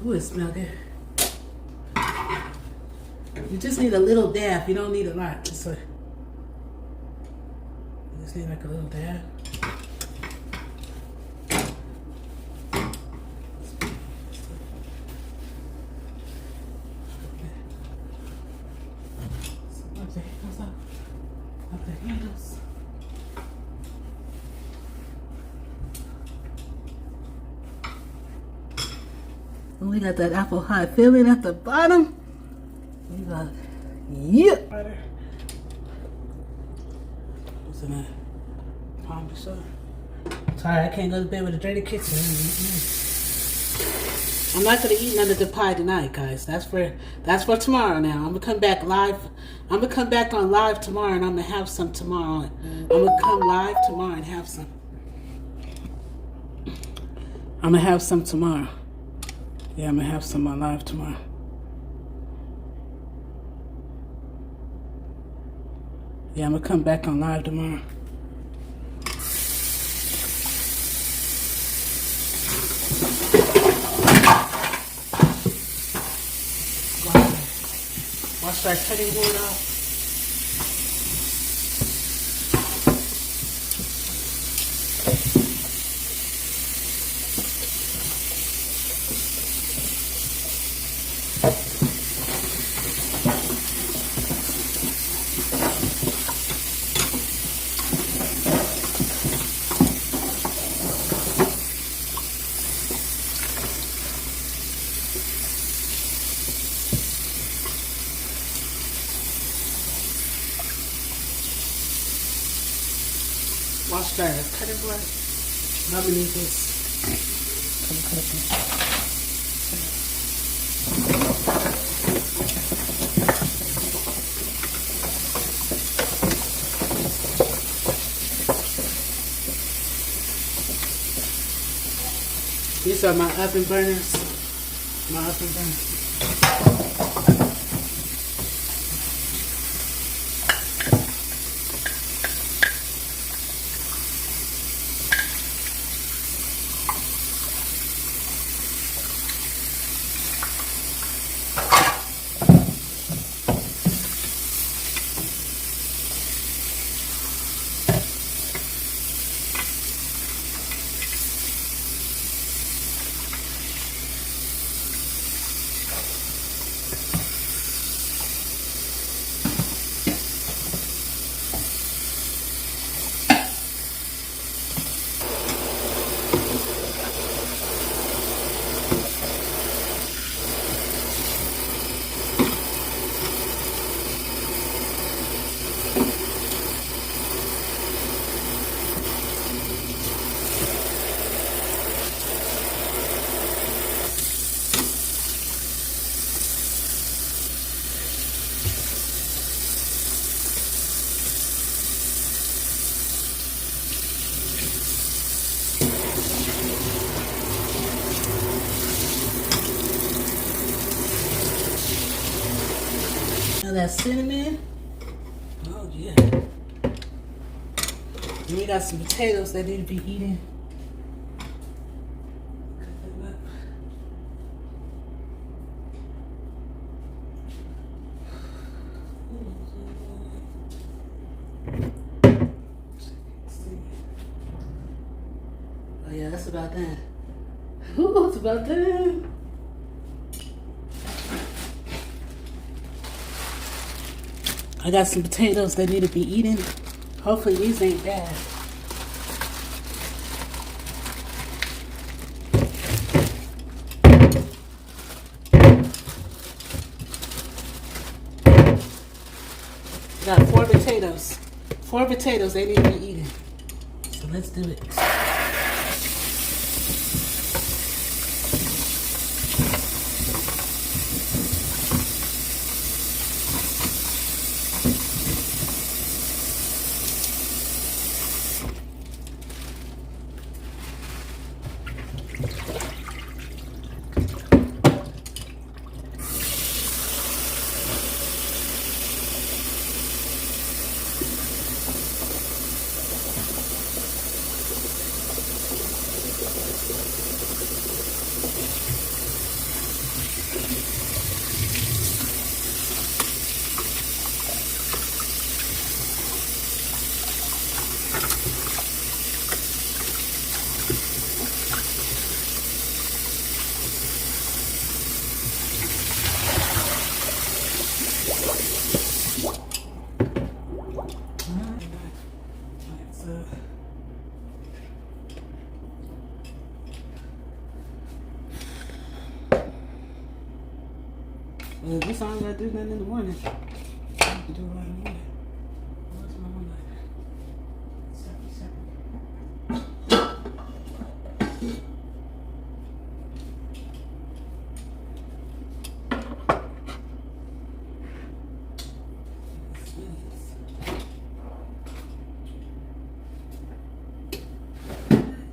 Ooh, it smells good. You just need a little dab. You don't need a lot. You just need like a little dab. We got that apple pie filling at the bottom. We got, yep. Butter. What's in that? Palm to show. Sorry, I can't go to bed with a dirty kitchen. I'm not gonna eat none of the pie tonight, guys. That's for tomorrow now. I'm gonna come back live. I'm gonna come back on live tomorrow, and I'm gonna have some tomorrow. I'm gonna come live tomorrow and have some. I'm gonna have some tomorrow. Yeah, I'm gonna have some on live tomorrow. Yeah, I'm gonna come back on live tomorrow. Wash our cutting board off. Wash that cutting board. Let me need this. These are my oven burners. My oven burners. That cinnamon. Oh yeah. And we got some potatoes that need to be eaten. Oh yeah, that's about done. Ooh, it's about done. I got some potatoes that need to be eaten. Hopefully these ain't bad. Got 4 potatoes. 4 potatoes, they need to be eaten. So let's do it. Well, this I ain't gotta do nothing in the morning. I can do it right in the morning. What's my one lighter?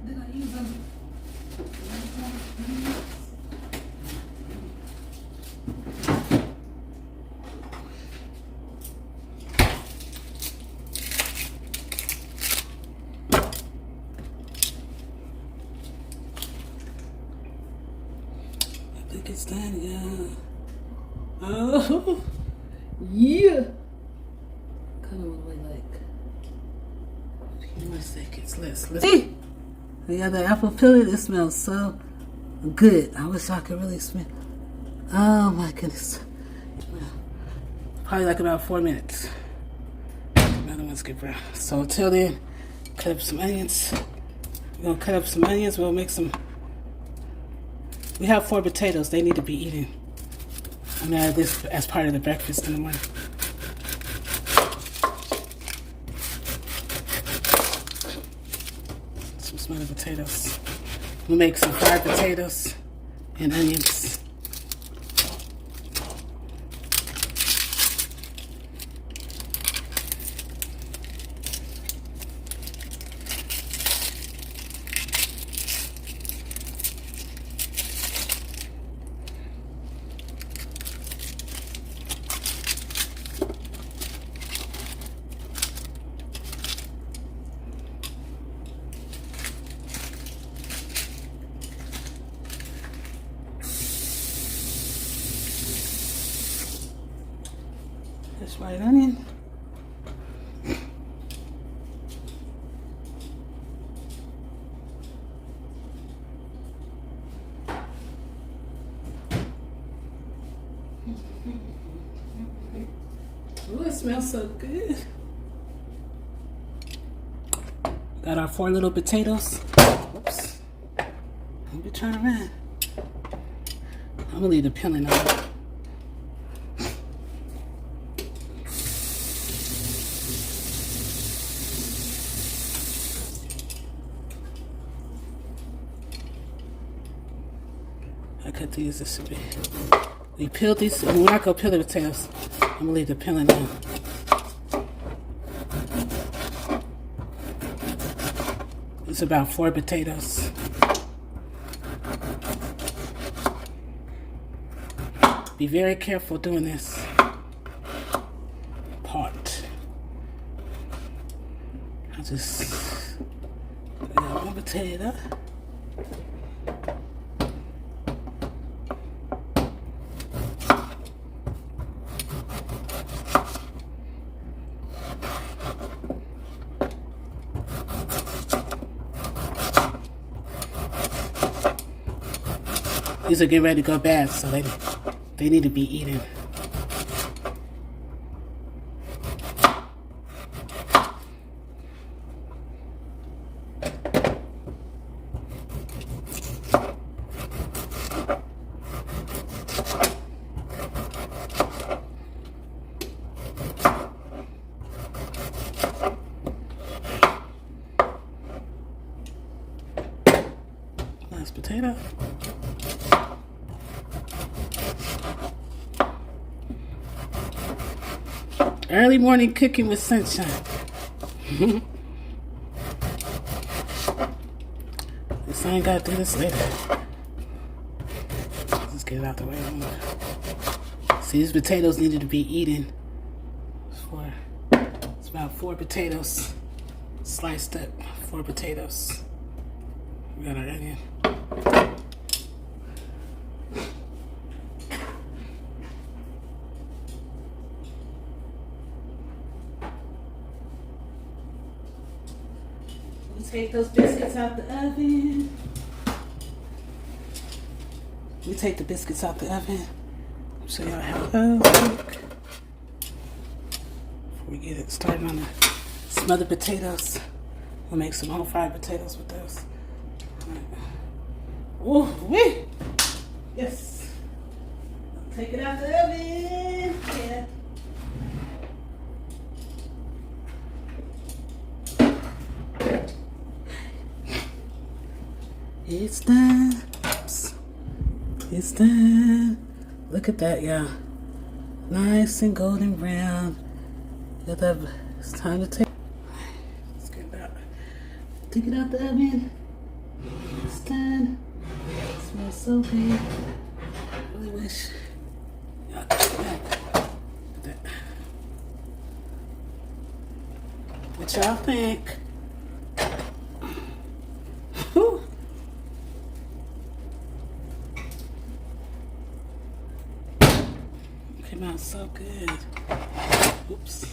Did I use them? I think it's done, yeah. Oh, yeah. Kind of way like a few more seconds. Let's see. Yeah, the apple peeling, it smells so good. I wish I could really smell. Oh my goodness. Probably like about 4 minutes. Another one's good brown. So until then, cut up some onions. We're gonna cut up some onions. We'll make some. We have 4 potatoes. They need to be eaten. I'm gonna add this as part of the breakfast in the morning. smothered potatoes. We'll make some fried potatoes and onions. This white onion. Ooh, it smells so good. Got our 4 little potatoes. Oops. Don't be trying to run. I'm gonna leave the peeling on. I cut these this way. We peeled these. We're not gonna peel the potatoes. I'm gonna leave the peeling on. It's about 4 potatoes. Be very careful doing this part. I just got 1 potato. These are getting ready to go bad, so they need to be eaten. Nice potato. Early morning cooking with sunshine. This I ain't gotta do this later. Let's get it out the way. See, these potatoes needed to be eaten. It's about 4 potatoes sliced up. 4 potatoes. We got our onion. Take those biscuits out the oven. We take the biscuits out the oven. Show y'all how those look. Before we get it started on the smothered potatoes, we'll make some home fried potatoes with those. Oh, wait! Yes. Take it out the oven. Yeah. It's done. Oops. It's done. Look at that, y'all. Nice and golden brown. Look at that. It's time to take. Let's get it out. Take it out the oven. It's done. It smells so good. I really wish y'all could see that. What y'all think? Whew. Came out so good. Oops.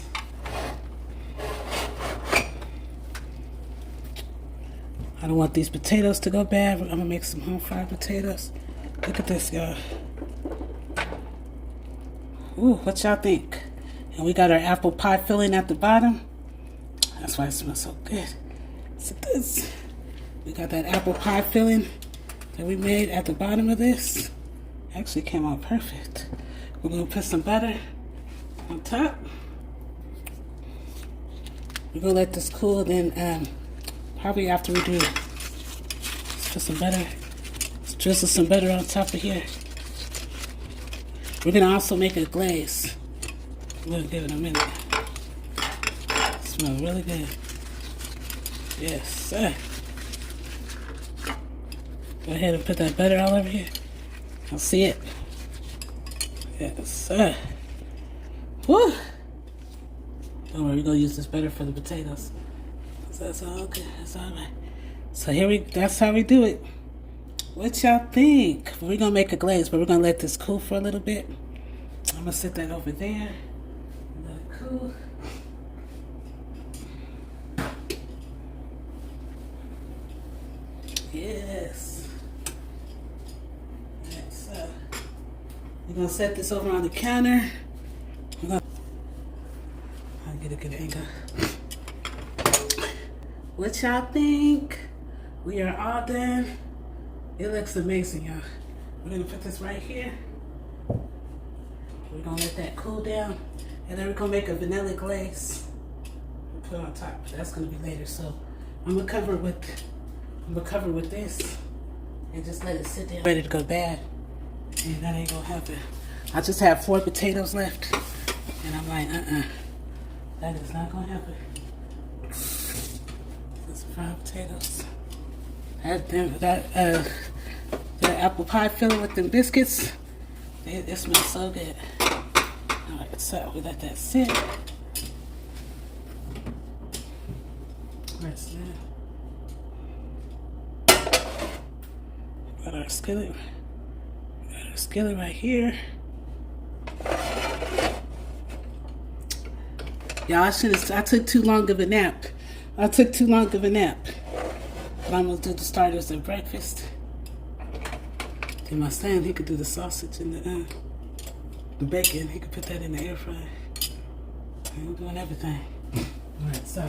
I don't want these potatoes to go bad. I'm gonna make some home fried potatoes. Look at this, y'all. Ooh, what y'all think? And we got our apple pie filling at the bottom. That's why it smells so good. So this, we got that apple pie filling that we made at the bottom of this. Actually came out perfect. We're gonna put some butter on top. We're gonna let this cool, then probably after we do Put some butter. Let's drizzle some butter on top of here. We're gonna also make a glaze. I'm gonna give it a minute. It smells really good. Yes, sir. Go ahead and put that butter all over here. I'll see it. Yes, sir. Woo! Don't worry, we're gonna use this butter for the potatoes. So that's all good. That's all right. So that's how we do it. What y'all think? We're gonna make a glaze, but we're gonna let this cool for a little bit. I'm gonna set that over there. Let it cool. Yes. Yes. We're gonna set this over on the counter. I'll get a good angle. What y'all think? We are all done. It looks amazing, y'all. We're gonna put this right here. We're gonna let that cool down, and then we're gonna make a vanilla glaze and put on top. That's gonna be later. So I'm gonna cover it with this and just let it sit there. Ready to go bad, and that ain't gonna happen. I just have 4 potatoes left, and I'm like, that is not gonna happen. That's 5 potatoes. That apple pie filling with them biscuits, it smells so good. All right, so we let that sit. That's that. Got our skillet. Got our skillet right here. Y'all, I took too long of a nap. But I'm gonna do the starters and breakfast. Then my son, he could do the sausage and the bacon. He could put that in the air fryer. I'm doing everything. All right, so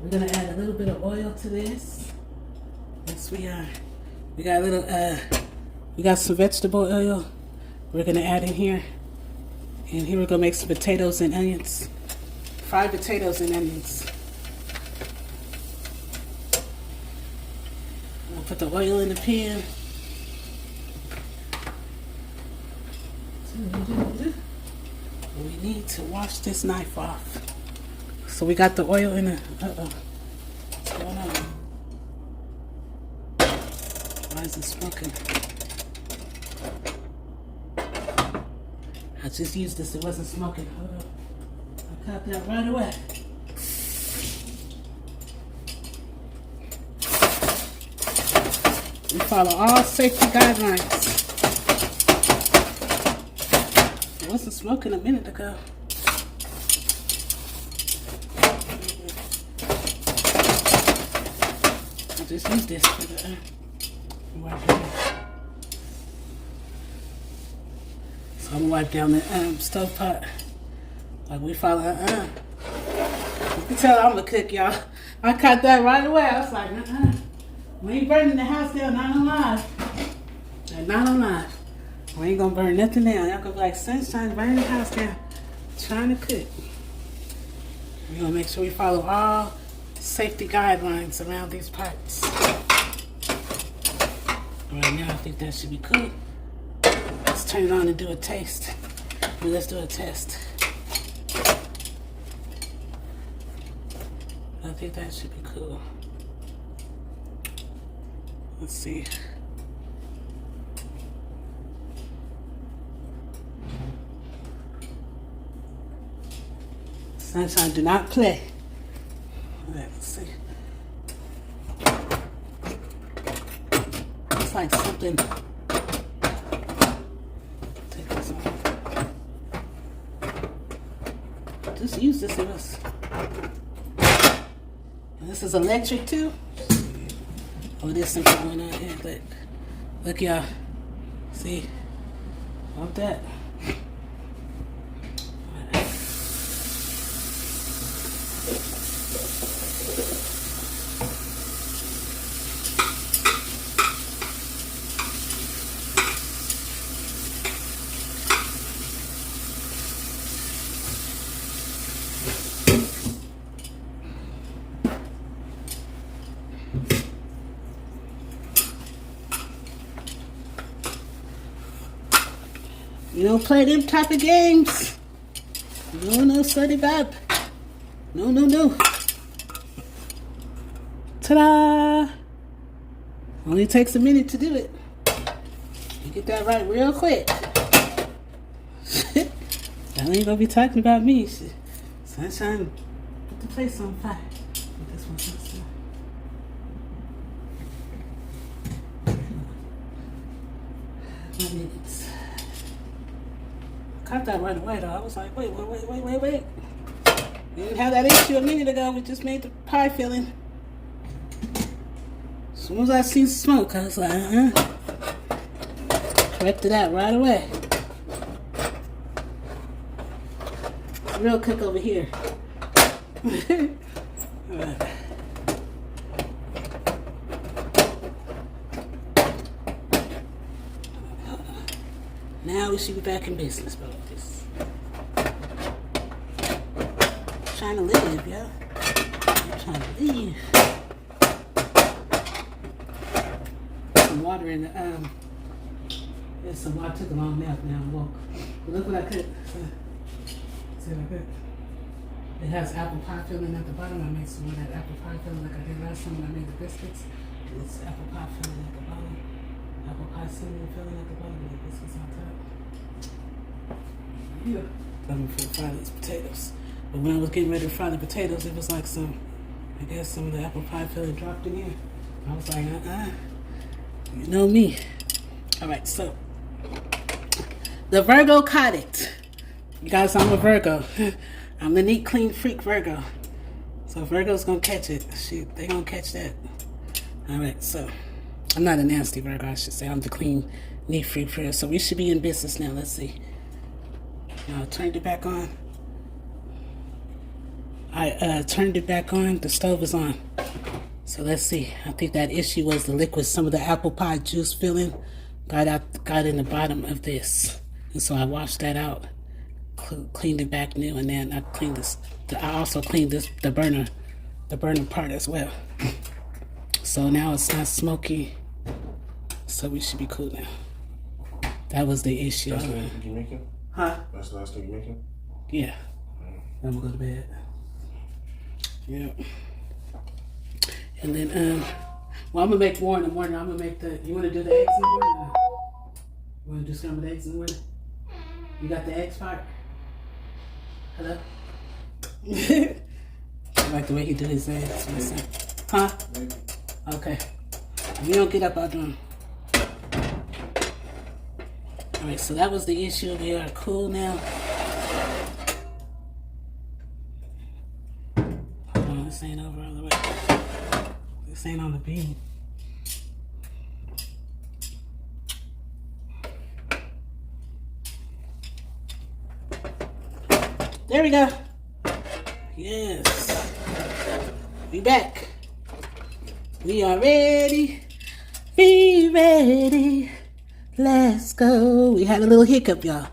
we're gonna add a little bit of oil to this. Yes, we are. We got a little. We got some vegetable oil. We're gonna add in here, and here we're gonna make some potatoes and onions. Fried potatoes and onions. I'll put the oil in the pan. We need to wash this knife off. So we got the oil in the. What's going on? Why is it smoking? I just used this. It wasn't smoking. Hold on. I caught that right away. We follow all safety guidelines. It wasn't smoking a minute ago. I just used this for the wipe down. So I'm gonna wipe down the stove pot. Like we follow. You can tell I'm a cook, y'all. I caught that right away. I was like, we ain't burning the house down, not alive. Not alive. We ain't gonna burn nothing down. Y'all gonna be like, sunshine, burn the house down. Trying to cook. We're gonna make sure we follow all safety guidelines around these parts. Right now, I think that should be cool. Let's turn it on and do a taste. Let's do a test. I think that should be cool. Let's see. Sunshine, do not play. Let's see. It's like something. Take this off. Just use this in us. And this is electric too. Oh, there's something going on here. Look, y'all. See? Want that? You don't play them type of games. No, study Bob. No. Ta-da! Only takes a minute to do it. You get that right real quick. Y'all ain't gonna be talking about me. Sunshine, put the place on fire. Put this one to the side. Minutes. Caught that right away though. I was like, wait. We didn't have that issue a minute ago. We just made the pie filling. As soon as I seen smoke, I was like, corrected that right away. Real quick over here. All right. Now we should be back in business about this. Trying to live, yo. I'm trying to live. Some water in the there's some water. I took a long nap now and woke. But look what I could. See what I could? It has apple pie filling at the bottom. I made some of that apple pie filling like I did last time when I made the biscuits. It's apple pie filling at the bottom. Apple pie cinnamon filling at the bottom and the biscuits on top. Yeah. I'm going to fry these potatoes. But when I was getting ready to fry the potatoes, it was like some of the apple pie filling dropped in here. I was like, you know me. All right, so the Virgo caught it. You guys, I'm a Virgo. I'm the neat, clean freak Virgo. So Virgo's gonna catch it. Shoot, they gonna catch that. All right, so I'm not a nasty Virgo, I should say. I'm the clean, neat freak Virgo. So we should be in business now. Let's see. Now, turned it back on. I turned it back on. The stove is on. So let's see. I think that issue was the liquid. Some of the apple pie juice filling got in the bottom of this, and so I washed that out, cleaned it back new, and then I cleaned this. I also cleaned the burner part as well. So now it's not smoky. So we should be cool now. That was the issue. That's the last thing you making? Huh? That's the last thing you making? Yeah. I'm gonna go to bed. Yeah. And then, well, I'm gonna make more in the morning. I'm gonna make you wanna do the eggs in the morning? You wanna do scrambled eggs in the morning? You got the eggs part? Hello? I like the way he do his eggs. Huh? Okay. If you don't get up, I'll do them. Alright, so that was the issue. We are cool now. Hold on, this ain't over all the way. This ain't on the beam. There we go. Yes. We back. We are ready. Be ready. Let's go. We had a little hiccup, y'all.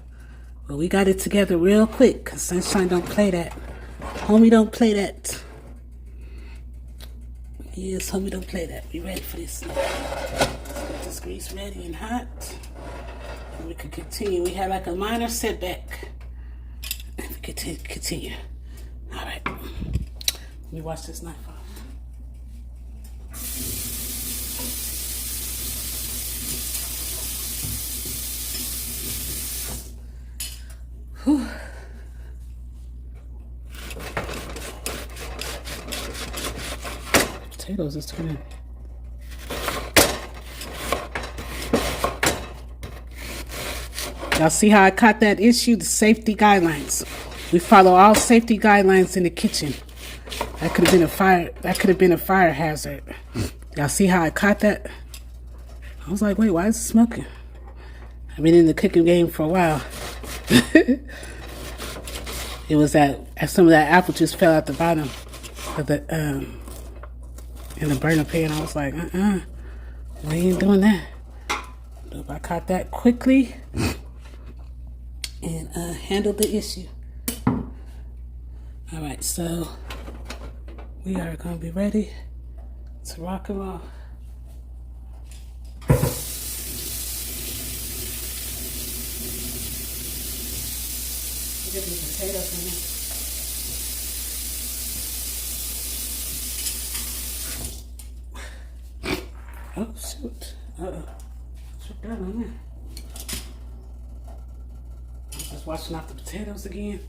But we got it together real quick. Because Sunshine don't play that. Homie don't play that. Yes, homie don't play that. We ready for this. Let's get this grease ready and hot. And we can continue. We had like a minor setback. And we can continue. All right. Let me wash this knife off. Whew. Potatoes is turning. Y'all see how I caught that issue? The safety guidelines. We follow all safety guidelines in the kitchen. That could have been a fire. That could have been a fire hazard. Y'all see how I caught that? I was like, wait, why is it smoking? I've been in the cooking game for a while. It was that some of that apple juice fell out the bottom of the in the burner pan. I was like, we ain't doing that. But I caught that quickly and handled the issue. All right, so we are gonna be ready to rock and roll. get the potatoes in here. Oh, shoot. Uh-oh. Put that on there. Just washing out the potatoes again.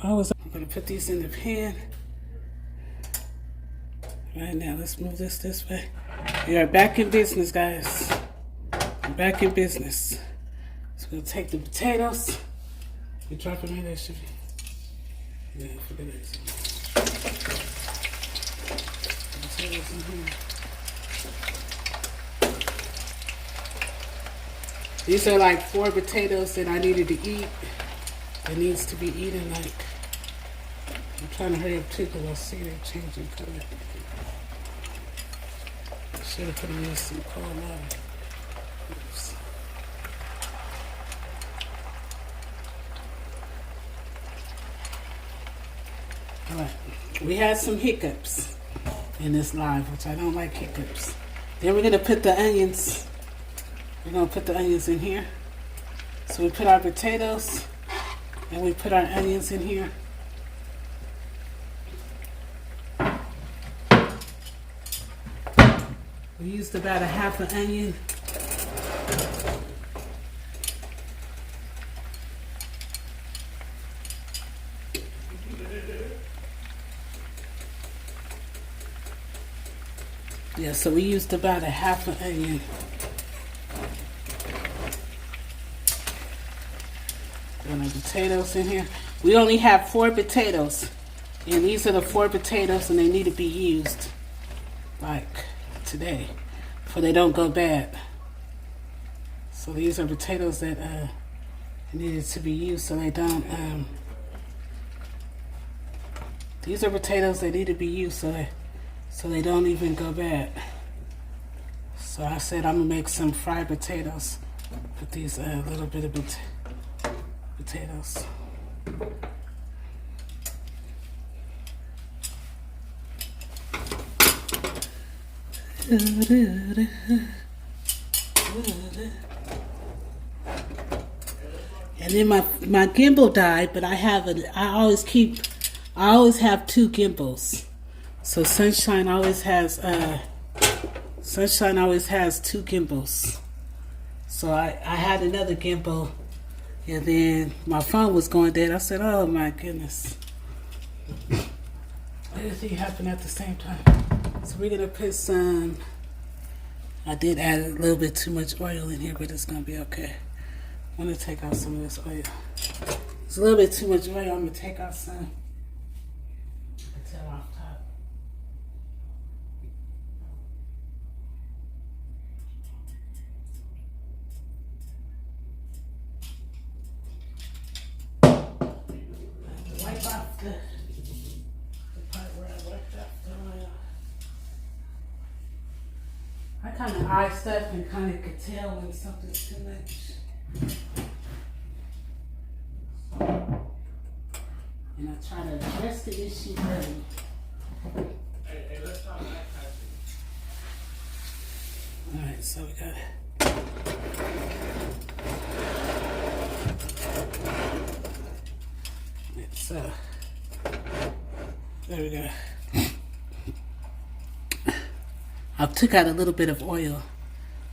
I'm going to put these in the pan. Right now, let's move this way. We are back in business, guys. We're back in business. So we're going to take the potatoes. We drop them in there, should we? Yeah, forget it. Potatoes in here. These are like 4 potatoes that I needed to eat. It needs to be eaten like. I'm trying to hurry up too because I see they're changing color. I should have put them in some cold water. Oops. Alright, we had some hiccups in this live, which I don't like hiccups. Then we're going to put the onions. We're going to put the onions in here. So we put our potatoes and we put our onions in here. We used about a half an onion. Yeah, so we used about a half an onion. And the potatoes in here. We only have 4 potatoes. And these are the 4 potatoes and they need to be used. Like today, before they don't go bad. So these are potatoes that needed to be used so they don't these are potatoes that need to be used so they don't even go bad. So I said I'm gonna make some fried potatoes with these little bit of potatoes. And then my gimbal died, but I always have 2 gimbals. So Sunshine always has 2 gimbals. So I had another gimbal, and then my phone was going dead. I said, "Oh my goodness!" Everything happened at the same time. So we're gonna put some. I did add a little bit too much oil in here, but it's gonna be okay. I'm gonna take out some of this oil. It's a little bit too much oil. I'm gonna take out some. Potato off top. Wipe off the part where I wiped off the oil. I kind of eye stuff and kind of could tell when something's too much. And I try to address the issue early. Hey, let's talk that Alright, so we got it. So, there we go. I took out a little bit of oil,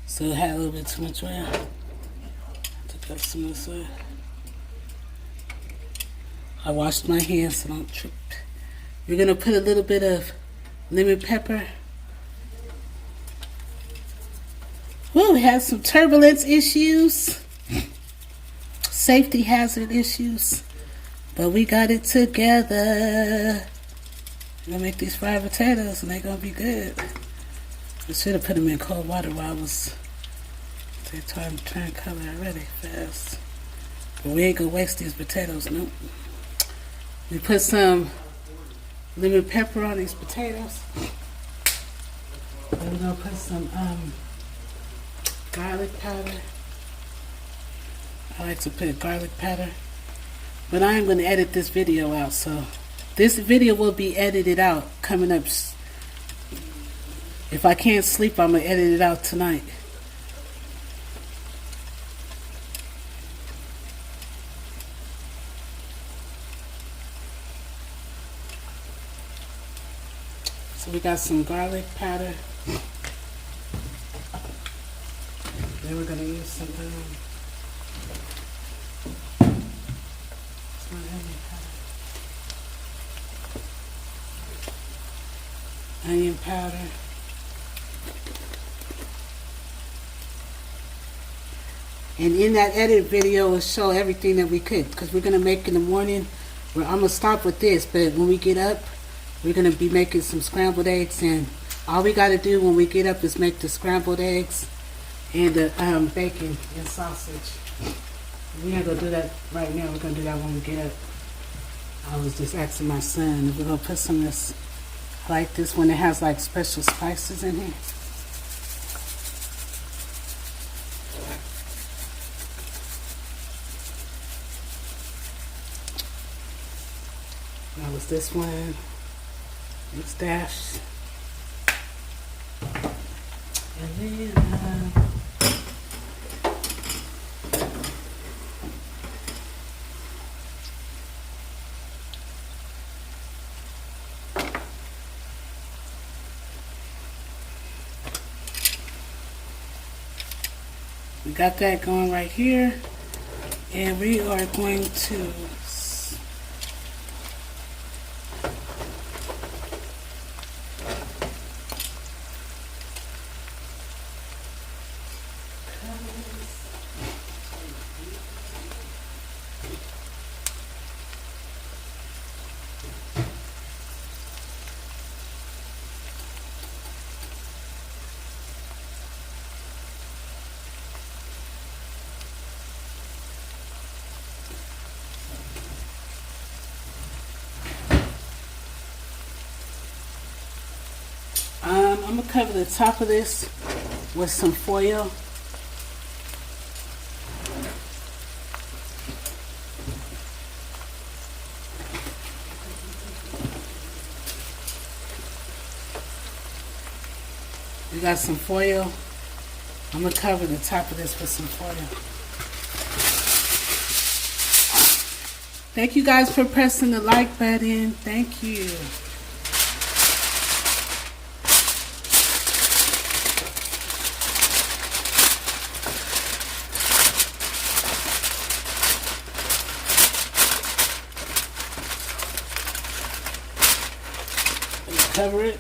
so it had a little bit too much oil. Took out some of this oil. I washed my hands so don't trip. We're gonna put a little bit of lemon pepper. Well, we had some turbulence issues, safety hazard issues, but we got it together. We're gonna make these fried potatoes and they're gonna be good. I should have put them in cold water while I was trying to turn color already fast. But we ain't gonna waste these potatoes, nope. We put some lemon pepper on these potatoes. And we're gonna put some garlic powder. I like to put garlic powder. But I am gonna edit this video out, so this video will be edited out coming up. If I can't sleep, I'm gonna edit it out tonight. So we got some garlic powder. Then we're gonna use some onion powder. And in that edit video, it'll show everything that we cook, because we're gonna make in the morning. I'm gonna stop with this, but when we get up, we're gonna be making some scrambled eggs, and all we gotta do when we get up is make the scrambled eggs and the bacon and sausage. We're not gonna do that right now. We're gonna do that when we get up. I was just asking my son if we're gonna put some of this. I like this one. It has like special spices in here. That was this one. It's dash. And then we got that going right here, and we are going to I'm gonna cover the top of this with some foil. We got some foil. I'm gonna cover the top of this with some foil. Thank you guys for pressing the like button. Thank you. Cover it.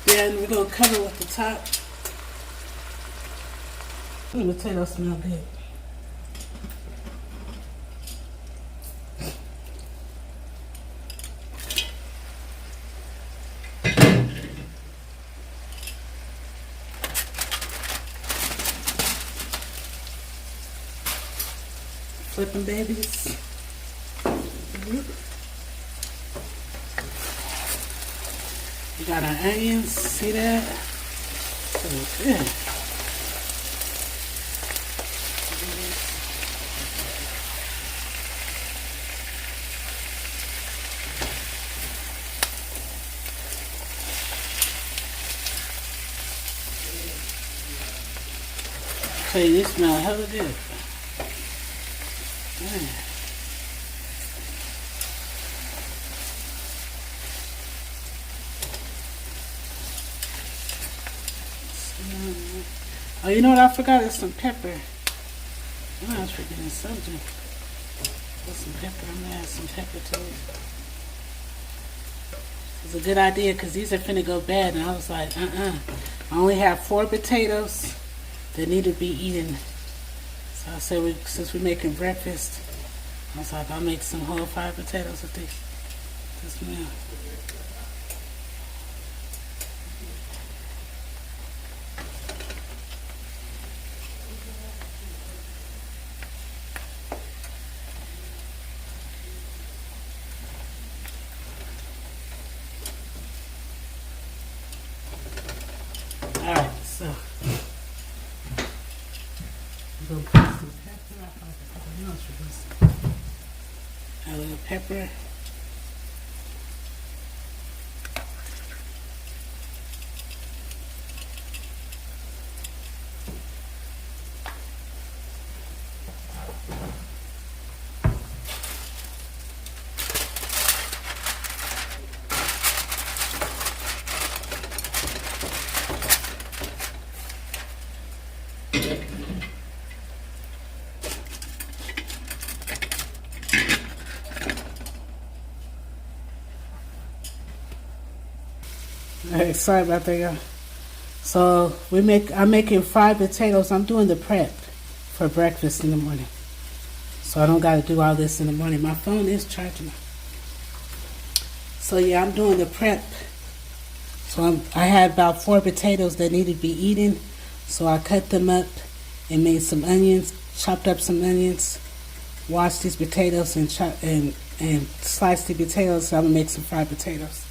Then we're going to cover with the top. The potatoes smell good. Flipping babies. We got our onions, see that? So good. Okay, this smells hella good. Oh, you know what I forgot? There's some pepper. Oh, I was forgetting something. There's some pepper. I'm gonna add some pepper to it. It's a good idea because these are finna go bad, and I was like, I only have 4 potatoes that need to be eaten. So I said, since we're making breakfast, I was like, I'll make some whole 5 potatoes with this meal. Alright, so we're going to put some pepper. A little pepper. Okay, sorry about that, y'all. So I'm making fried potatoes. I'm doing the prep for breakfast in the morning. So I don't got to do all this in the morning. My phone is charging. So yeah, I'm doing the prep. So I had about 4 potatoes that needed to be eaten. So I cut them up and made some onions, chopped up some onions, washed these potatoes and sliced the potatoes. So I'm gonna make some fried potatoes.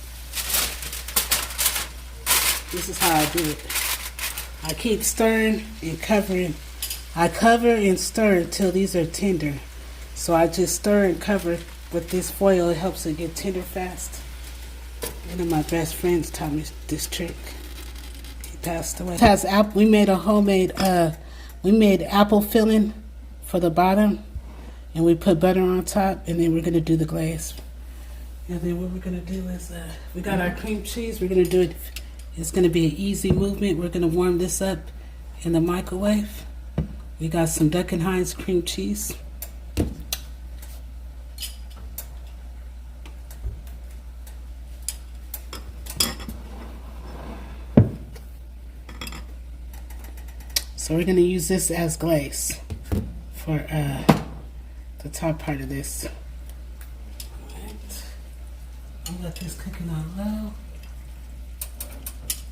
This is how I do it. I keep stirring and covering. I cover and stir until these are tender. So I just stir and cover with this foil. It helps it get tender fast. One of my best friends taught me this trick. He passed away. It has we made a homemade, we made apple filling for the bottom, and we put butter on top, and then we're gonna do the glaze. And then what we're gonna do is, we got our cream cheese. We're gonna do it. It's gonna be an easy movement. We're gonna warm this up in the microwave. We got some Duck and Heinz cream cheese. So we're going to use this as glaze for the top part of this. Alright. I'll let this cooking on low.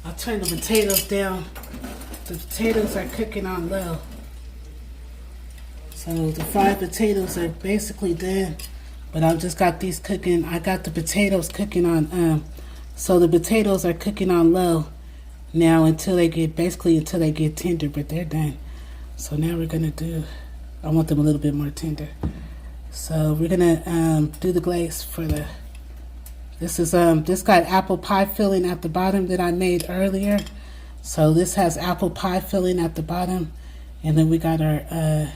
I'll turn the potatoes down. The potatoes are cooking on low. So the fried potatoes are basically done. But I've just got these cooking. I got the potatoes cooking on, so the potatoes are cooking on low now until they get tender, but they're done. So now we're gonna I want them a little bit more tender. So we're gonna do the glaze for this got apple pie filling at the bottom that I made earlier. So this has apple pie filling at the bottom, and then we got our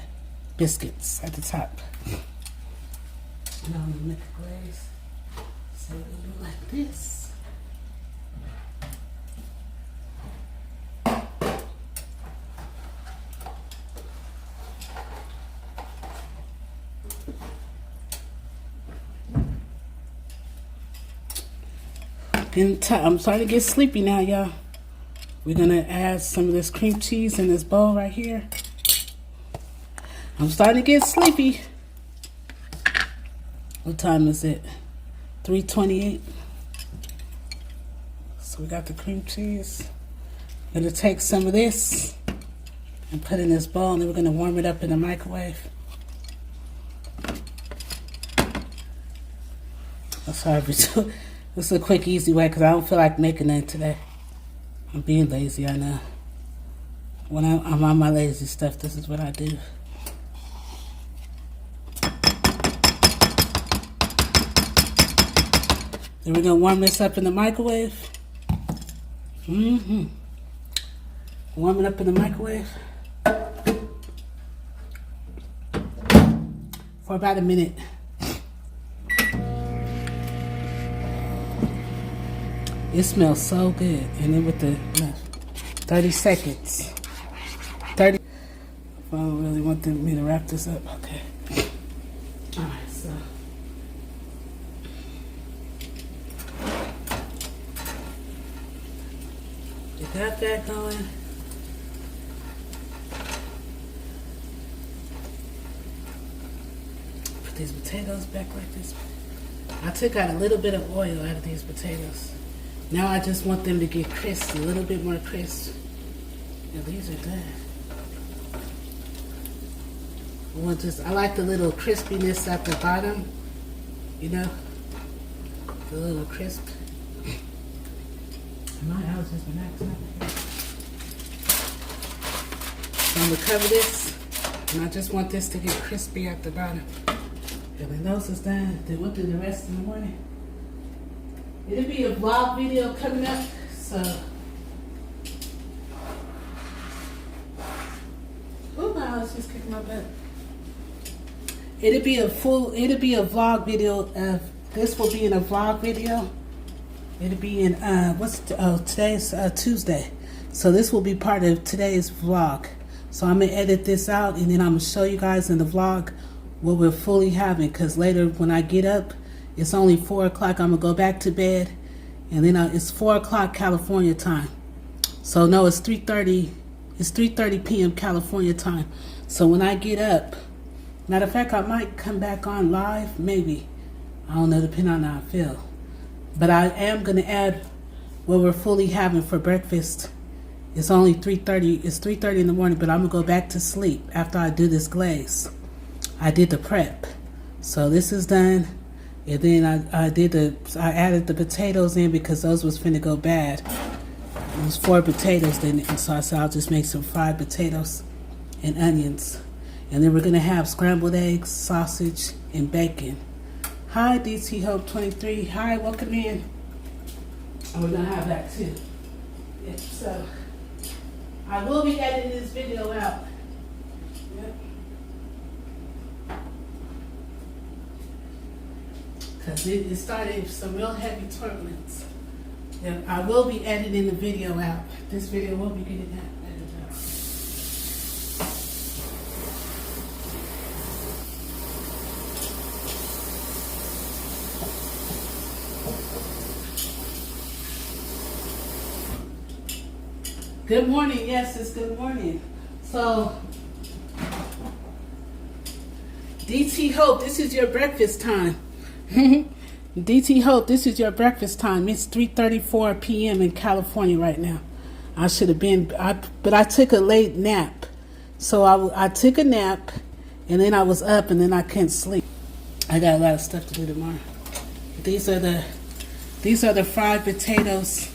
biscuits at the top. And I'm gonna make a glaze. So we're gonna do like this. I'm starting to get sleepy now, y'all. We're gonna add some of this cream cheese in this bowl right here. I'm starting to get sleepy. What time is it? 3:28. So we got the cream cheese. I'm gonna take some of this and put in this bowl, and then we're gonna warm it up in the microwave. That's how this is a quick, easy way because I don't feel like making it today. I'm being lazy, I know. When I'm on my lazy stuff, this is what I do. Then we're gonna warm this up in the microwave. Warm it up in the microwave for about a minute. It smells so good. And then with the 30 seconds. 30. If I don't really want me to wrap this up. Okay. Alright, so. You got that going. Put these potatoes back like this. I took out a little bit of oil out of these potatoes. Now I just want them to get crisp, a little bit more crisp. Yeah, these are good. I like the little crispiness at the bottom, you know, the little crisp. My house is maxed out. So I'm gonna cover this, and I just want this to get crispy at the bottom. And when those is done, then we'll do the rest in the morning. It'll be a vlog video coming up, so. Oh, my house just kicked my butt. It'll be a vlog video of, this will be in a vlog video. It'll be in, today's Tuesday. So this will be part of today's vlog. So I'm gonna edit this out, and then I'm gonna show you guys in the vlog what we're fully having, because later when I get up, it's only 4 o'clock. I'm gonna go back to bed, and then it's 4 o'clock California time. So no, it's 3:30. It's 3:30 p.m. California time. So when I get up, matter of fact, I might come back on live, maybe. I don't know, depending on how I feel. But I am gonna add what we're fully having for breakfast. It's only 3:30. It's 3:30 in the morning, but I'm gonna go back to sleep after I do this glaze. I did the prep, so this is done. And then I added the potatoes in because those was finna go bad. It was 4 potatoes then, and so I said I'll just make some fried potatoes and onions. And then we're gonna have scrambled eggs, sausage, and bacon. Hi, DT Hope 23. Hi, welcome in. And we're gonna have that too. Yep, so I will be editing this video out. Yep. Because it started some real heavy turbulence. And I will be editing the video out. This video will be getting edited out. Good morning. Yes, it's good morning. So, DT Hope, this is your breakfast time. DT Hope, this is your breakfast time. It's 3:34 p.m. in California right now. I should have been, but I took a late nap. So I took a nap, and then I was up, and then I couldn't sleep. I got a lot of stuff to do tomorrow. These are the fried potatoes.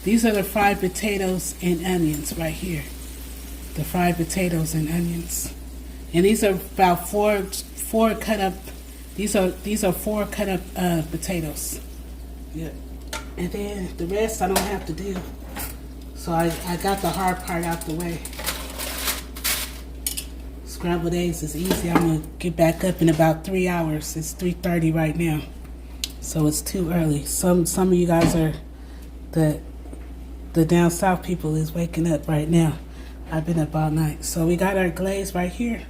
These are the fried potatoes and onions right here. The fried potatoes and onions, and these are about four cut up. These are 4 cut up potatoes. Yeah. And then the rest I don't have to do. So I got the hard part out the way. Scrambled eggs is easy. I'm gonna get back up in about 3 hours. It's 3:30 right now. So it's too early. Some of you guys are the down south people is waking up right now. I've been up all night. So we got our glaze right here.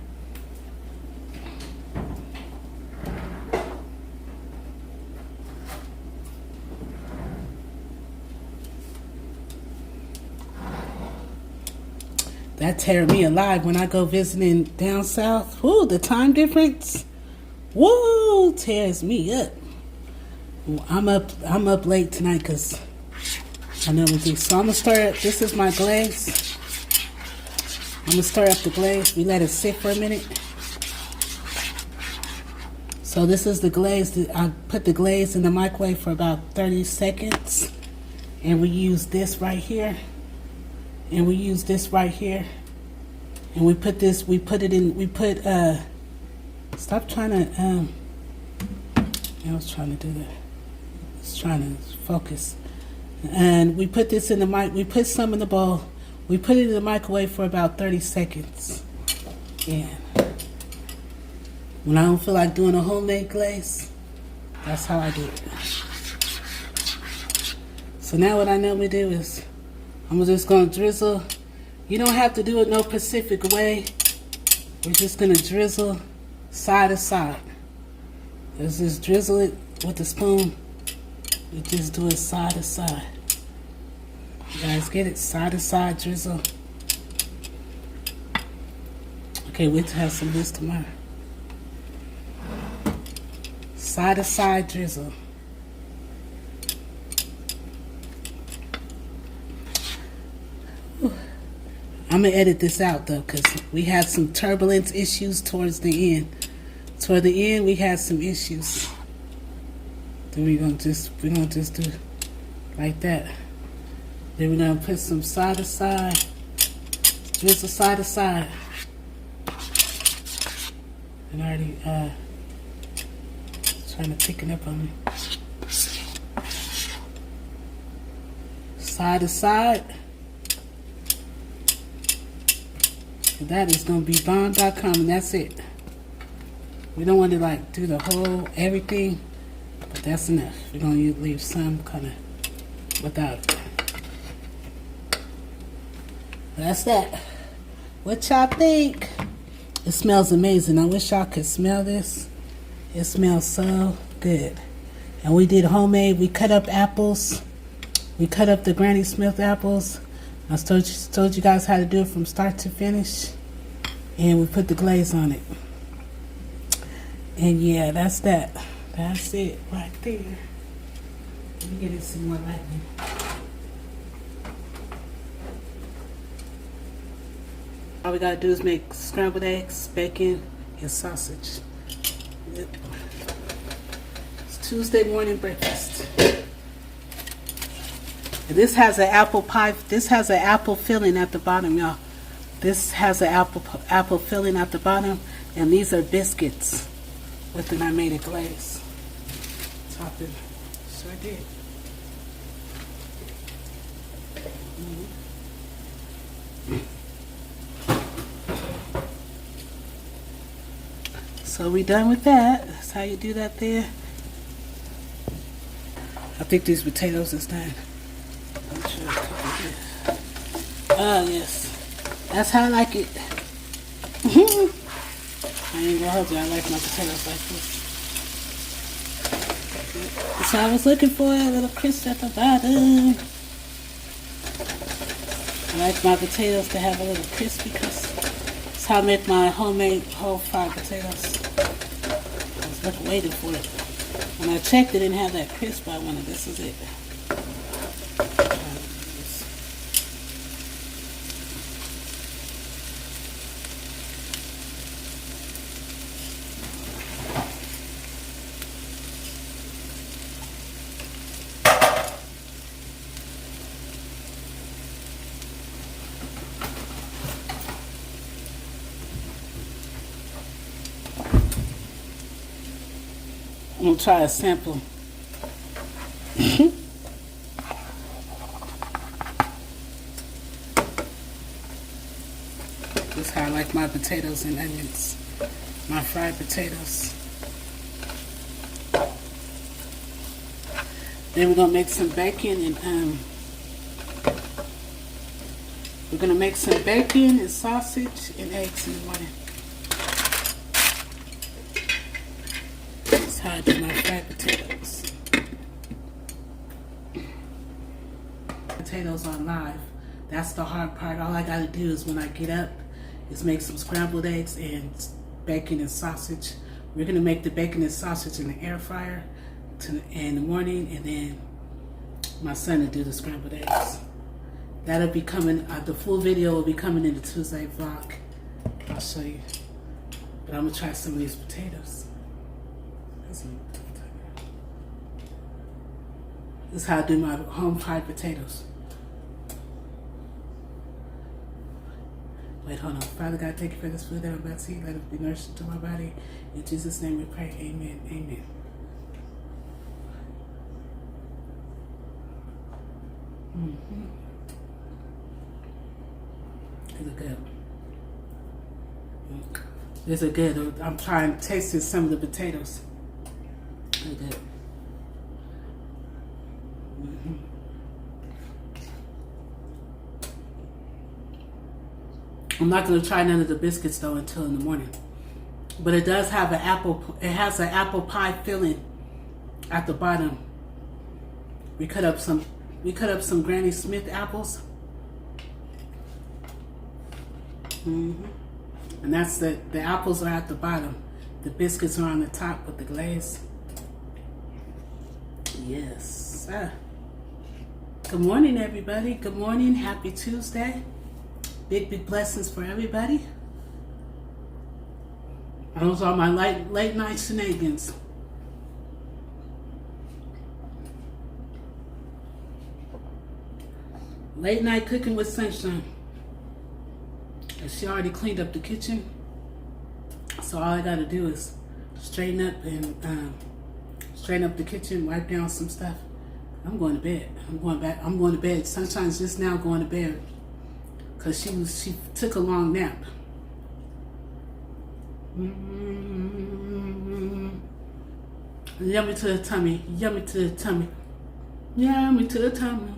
That tear me alive when I go visiting down south. Woo, the time difference. Woo, tears me up. I'm up late tonight because I know everything. So I'm gonna stir up. This is my glaze. I'm gonna stir up the glaze. We let it sit for a minute. So this is the glaze. I put the glaze in the microwave for about 30 seconds, and we use this right here. And we use this right here, and we put stop trying to I was trying to do that. I was trying to focus. And we put this in the we put some in the bowl. We put it in the microwave for about 30 seconds. And when I don't feel like doing a homemade glaze, that's how I do it. So now what I normally do is I'm just going to drizzle. You don't have to do it no specific way. We're just going to drizzle side to side. Let's just drizzle it with the spoon. We just do it side to side. You guys get it? Side to side drizzle. Okay, wait to have some of this tomorrow. Side to side drizzle. I'm going to edit this out, though, because we had some turbulence issues towards the end. Toward the end, we had some issues. Then we're going to just do like that. Then we're going to put some side to side. Drizzle side to side. And already trying to thicken up on me. Side to side. That is going to be bomb.com, and that's it. We don't want to like do the whole everything, but that's enough. We're going to leave some kind of without it. That's that. What y'all think? It smells amazing. I wish y'all could smell this. It smells so good. And we did homemade. We cut up apples. We cut up the Granny Smith apples. I told you guys how to do it from start to finish. And we put the glaze on it. And yeah, that's that. That's it right there. Let me get it some more lightning. All we gotta do is make scrambled eggs, bacon, and sausage. Yep. It's Tuesday morning breakfast. And this has an apple pie. This has an apple filling at the bottom, y'all. This has an apple filling at the bottom, and these are biscuits with an I made it glaze. Topping. Sure did. So we done with that. That's how you do that there. I think these potatoes is done. I'm sure. Oh yes. That's how I like it. I ain't gonna hold you. I like my potatoes like this. That's what I was looking for. A little crisp at the bottom. I like my potatoes to have a little crisp because that's how I make my homemade whole fried potatoes. I was waiting for it. When I checked, it didn't have that crisp. I wanted this is it. I'm gonna try a sample. This is how I like my potatoes and onions. My fried potatoes. Then we're gonna make some bacon and we're gonna make some bacon and sausage and eggs in the morning. That's how I do my fried potatoes. Potatoes on live. That's the hard part. All I gotta do is when I get up is make some scrambled eggs and bacon and sausage. We're gonna make the bacon and sausage in the air fryer in the morning, and then my son will do the scrambled eggs. That'll be coming, the full video will be coming in the Tuesday vlog. I'll show you. But I'm gonna try some of these potatoes. This is how I do my home fried potatoes. Wait, hold on. Father God, thank you for this food that I'm about to eat. Let it be nourished to my body. In Jesus' name we pray. Amen. Amen. These are good. These are good. I'm trying to taste some of the potatoes. They're good. I'm not going to try none of the biscuits though until in the morning. But it does have an apple. It has an apple pie filling at the bottom. We cut up some Granny Smith apples. And that's the apples are at the bottom. The biscuits are on the top with the glaze. Yes. Good morning, everybody. Good morning. Happy Tuesday. Big blessings for everybody. Those are my late night shenanigans. Late night cooking with Sunshine. And she already cleaned up the kitchen. So all I gotta do is straighten up the kitchen, wipe down some stuff. I'm going to bed. I'm going to bed. Sunshine's just now going to bed. Cause she took a long nap. Yummy to the tummy. Yummy to the tummy. Yummy to the tummy.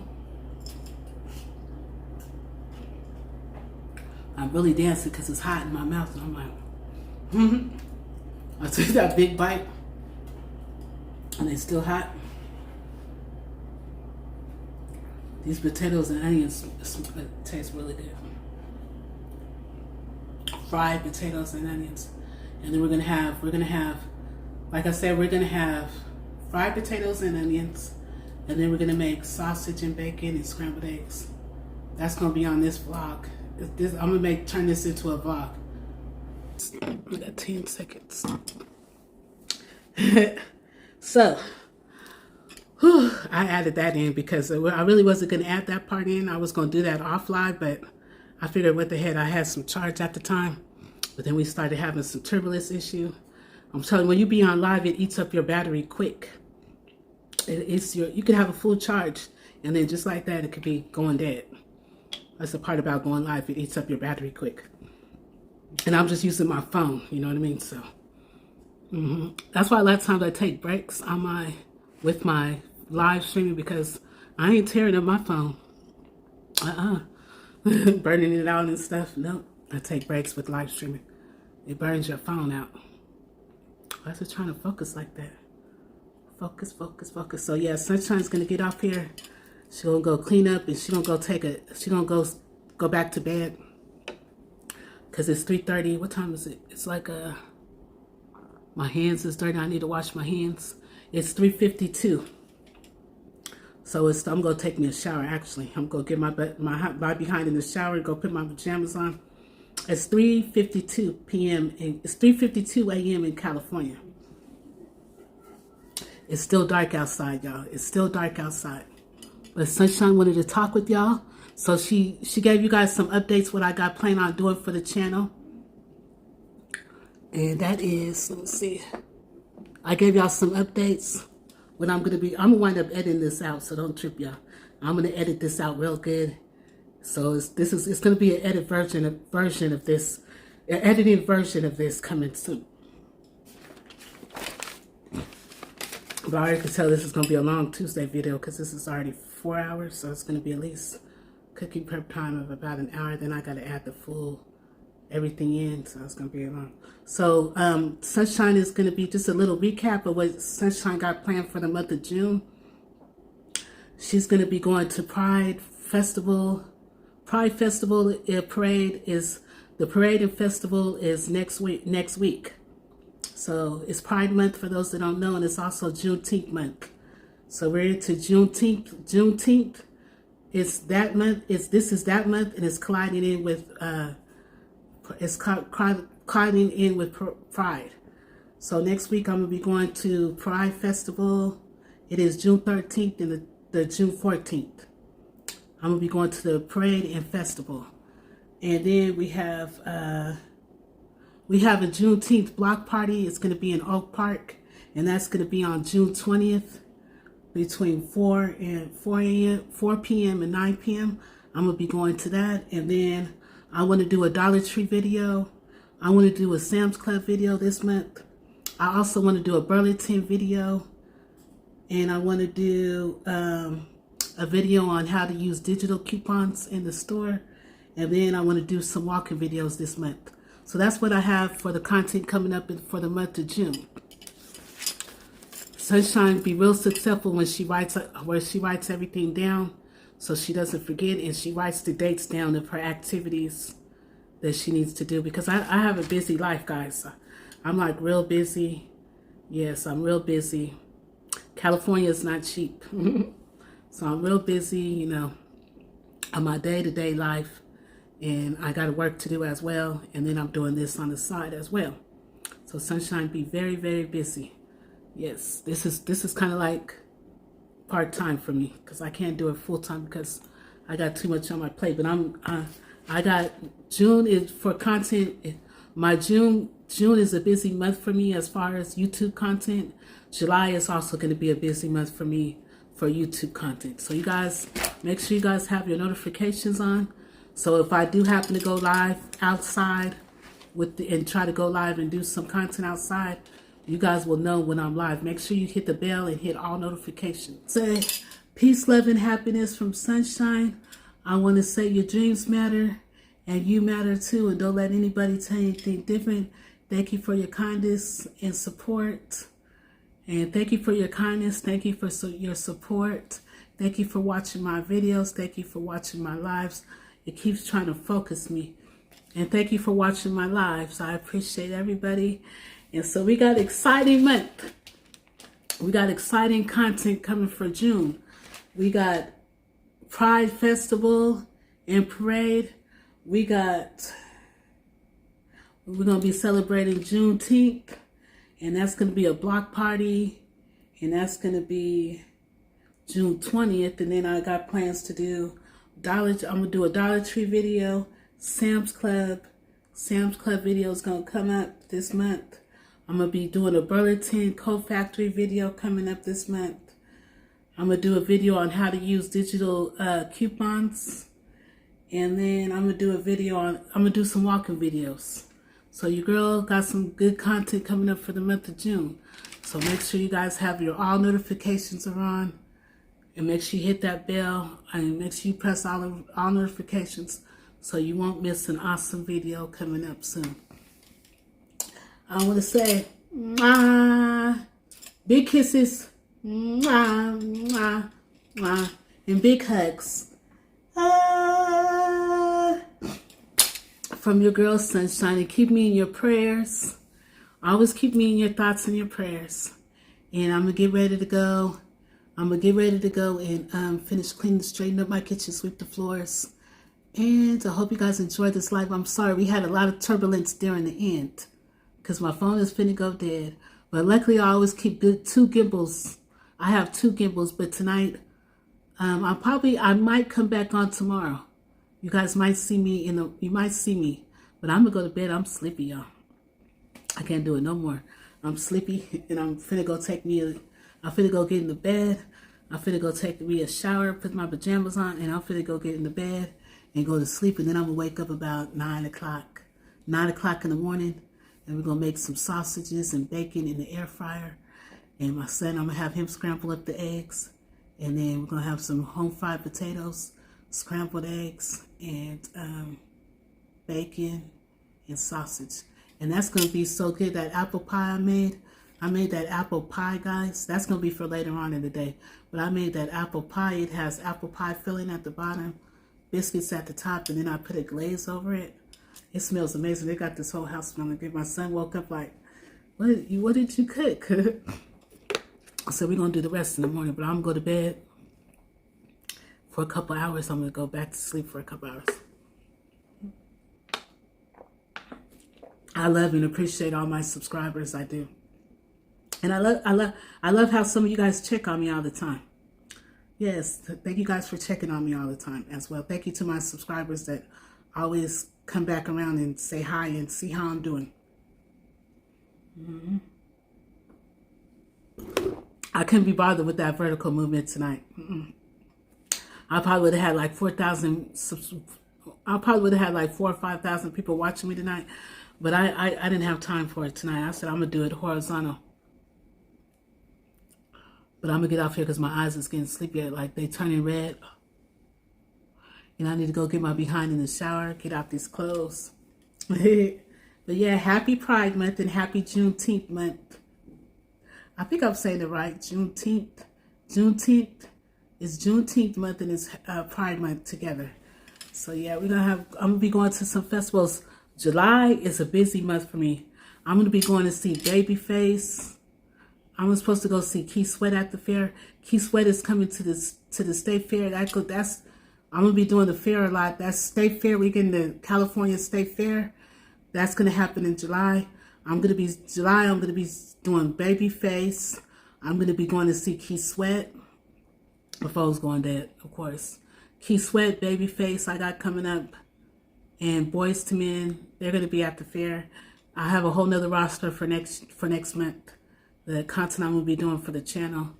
I'm really dancing because it's hot in my mouth, and I'm like, I took that big bite, and it's still hot. These potatoes and onions taste really good. Fried potatoes and onions. And then we're gonna have, like I said, we're gonna have fried potatoes and onions. And then we're gonna make sausage and bacon and scrambled eggs. That's gonna be on this vlog. I'm gonna turn this into a vlog. We got 10 seconds. So, I added that in because I really wasn't gonna add that part in. I was gonna do that offline, but I figured what the heck, I had some charge at the time. But then we started having some turbulence issue. I'm telling you, when you be on live, it eats up your battery quick. You can have a full charge, and then just like that, it could be going dead. That's the part about going live. It eats up your battery quick. And I'm just using my phone, you know what I mean? So that's why a lot of times I take breaks on with my live streaming, because I ain't tearing up my phone. Burning it out and stuff. Nope. I take breaks with live streaming. It burns your phone out. Why is it trying to focus like that? Focus, focus, focus. So yeah, Sunshine's gonna get off here. She's gonna go clean up, and she's gonna go back to bed. Cause it's 3:30. What time is it? It's like my hands is dirty. I need to wash my hands. It's 3:52. So I'm gonna take me a shower. Actually, I'm gonna get my behind in the shower and go put my pajamas on. It's 3:52 p.m. and it's 3:52 a.m. in California. It's still dark outside, y'all. It's still dark outside. But Sunshine wanted to talk with y'all. So she gave you guys some updates what I got planned on doing for the channel. And that is, let me see. I gave y'all some updates. What I'm gonna wind up editing this out, so don't trip y'all. I'm gonna edit this out real good. So it's gonna be an edited version of this, an edited version of this coming soon. But I already can tell this is going to be a long Tuesday video because this is already 4 hours. So it's going to be at least cooking prep time of about an hour. Then I got to add the full everything in. So it's going to be long. So Sunshine is going to be just a little recap of what Sunshine got planned for the month of June. She's going to be going to Pride Festival. Pride Festival parade and festival is next week. So it's Pride Month for those that don't know, and it's also Juneteenth month. So we're into Juneteenth. Juneteenth is that month. This is that month, and it's colliding in with Pride. So next week I'm gonna be going to Pride Festival. It is June 13th and the June 14th. I'm gonna be going to the parade and festival, and then we have a Juneteenth block party. It's going to be in Oak Park, and that's going to be on June 20th between 4 p.m. and 9 p.m. I'm going to be going to that. And then I want to do a Dollar Tree video. I want to do a Sam's Club video this month. I also want to do a Burlington video. And I want to do a video on how to use digital coupons in the store. And then I want to do some walking videos this month. So that's what I have for the content coming up for the month of June. Sunshine be real successful when she writes everything down so she doesn't forget, and she writes the dates down of her activities that she needs to do, because I have a busy life, guys. I'm like real busy. Yes, I'm real busy. California is not cheap. So I'm real busy, you know, on my day-to-day life. And I got work to do as well. And then I'm doing this on the side as well. So Sunshine be very, very busy. Yes, this is kind of like part-time for me, because I can't do it full-time because I got too much on my plate. But I got June is for content. My June is a busy month for me as far as YouTube content. July is also going to be a busy month for me for YouTube content. So you guys, make sure you guys have your notifications on. So if I do happen to go live outside and try to go live and do some content outside, you guys will know when I'm live. Make sure you hit the bell and hit all notifications. Say peace, love, and happiness from Sunshine. I want to say your dreams matter and you matter too. And don't let anybody tell you anything different. Thank you for your kindness and support. And thank you for your kindness. Thank you for your support. Thank you for watching my videos. Thank you for watching my lives. It keeps trying to focus me. And thank you for watching my lives. I appreciate everybody. And so we got exciting month. We got exciting content coming for June. We got Pride Festival and Parade. We're going to be celebrating Juneteenth. And that's going to be a block party. And that's going to be June 20th. And then I got plans to do I'm going to do a Dollar Tree video. Sam's Club video is going to come up this month. I'm going to be doing a Burlington Coat Factory video coming up this month. I'm going to do a video on how to use digital coupons. And then I'm going to do some walking videos. So your girl got some good content coming up for the month of June. So make sure you guys have your all notifications are on. And make sure you hit that bell. And make sure you press all notifications so you won't miss an awesome video coming up soon. I want to say, mwah, big kisses, mwah, mwah, mwah, and big hugs. From your girl Sunshine, and keep me in your prayers. Always keep me in your thoughts and your prayers. And I'm going to get ready to go. And finish cleaning, straighten up my kitchen, sweep the floors. And I hope you guys enjoyed this live. I'm sorry we had a lot of turbulence during the end because my phone is finna go dead. But luckily I always keep two gimbals. I have two gimbals, but tonight I might come back on tomorrow. You guys might see me but I'm gonna go to bed. I'm sleepy, y'all. I can't do it no more. I'm sleepy and I'm finna go get in the bed. I'm finna go take me a shower, put my pajamas on, and I'm finna go get in the bed and go to sleep. And then I'm gonna wake up about 9 o'clock in the morning, and we're gonna make some sausages and bacon in the air fryer. And my son, I'm gonna have him scramble up the eggs, and then we're gonna have some home fried potatoes, scrambled eggs, and bacon and sausage. And that's gonna be so good. That apple pie I made that apple pie, guys. That's going to be for later on in the day. But I made that apple pie. It has apple pie filling at the bottom, biscuits at the top, and then I put a glaze over it. It smells amazing. They got this whole house smelling good. My son woke up like, what did you cook? So we're going to do the rest in the morning. But I'm going to go to bed for a couple hours. I'm going to go back to sleep for a couple hours. I love and appreciate all my subscribers. I do. And I love how some of you guys check on me all the time. Yes, thank you guys for checking on me all the time as well. Thank you to my subscribers that always come back around and say hi and see how I'm doing. I couldn't be bothered with that vertical movement tonight. I probably would have had like 4,000. I probably would have had like 4,000 or 5,000 people watching me tonight, but I didn't have time for it tonight. I said I'm gonna do it horizontal. But I'm going to get off here because my eyes is getting sleepy. Like they turning red. And I need to go get my behind in the shower. Get out these clothes. But yeah, happy Pride Month and happy Juneteenth month. I think I'm saying it right. Juneteenth. Juneteenth is Juneteenth month and it's Pride Month together. So yeah, I'm going to be going to some festivals. July is a busy month for me. I'm going to be going to see Babyface. I'm supposed to go see Key Sweat at the fair. Key Sweat is coming to the state fair. I'm gonna be doing the fair a lot. That's state fair. We're getting the California State Fair. That's gonna happen in July. I'm gonna be doing Babyface. I'm gonna be going to see Key Sweat. My phone's going dead, of course. Key Sweat, Babyface, I got coming up, and Boys to Men. They're gonna be at the fair. I have a whole nother roster for next month. The content I'm going to be doing for the channel.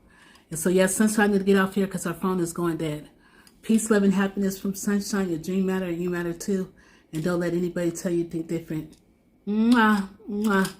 And so, yes, Sunshine, I'm going to get off here because our phone is going dead. Peace, love, and happiness from Sunshine. Your dream matter and you matter too. And don't let anybody tell you think different. Mwah, mwah,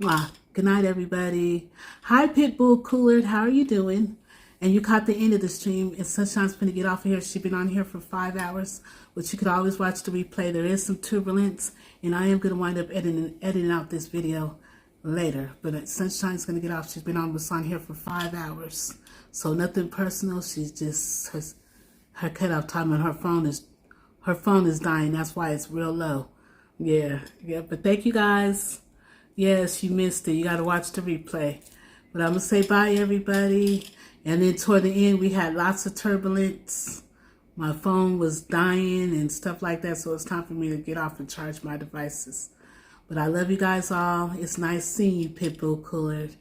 mwah. Good night, everybody. Hi, Pitbull Cooler. How are you doing? And you caught the end of the stream. And Sunshine's going to get off of here. She's been on here for 5 hours. But you could always watch the replay. There is some turbulence. And I am going to wind up editing out this video later, but Sunshine's going to get off. She's been on here for 5 hours. So nothing personal. She's just her cutoff time on her phone is dying. That's why it's real low. Yeah. But thank you guys. Yes, you missed it. You got to watch the replay. But I'm gonna say bye, everybody. And then toward the end, we had lots of turbulence. My phone was dying and stuff like that. So it's time for me to get off and charge my devices. But I love you guys all. It's nice seeing you, Pitbull Coolard.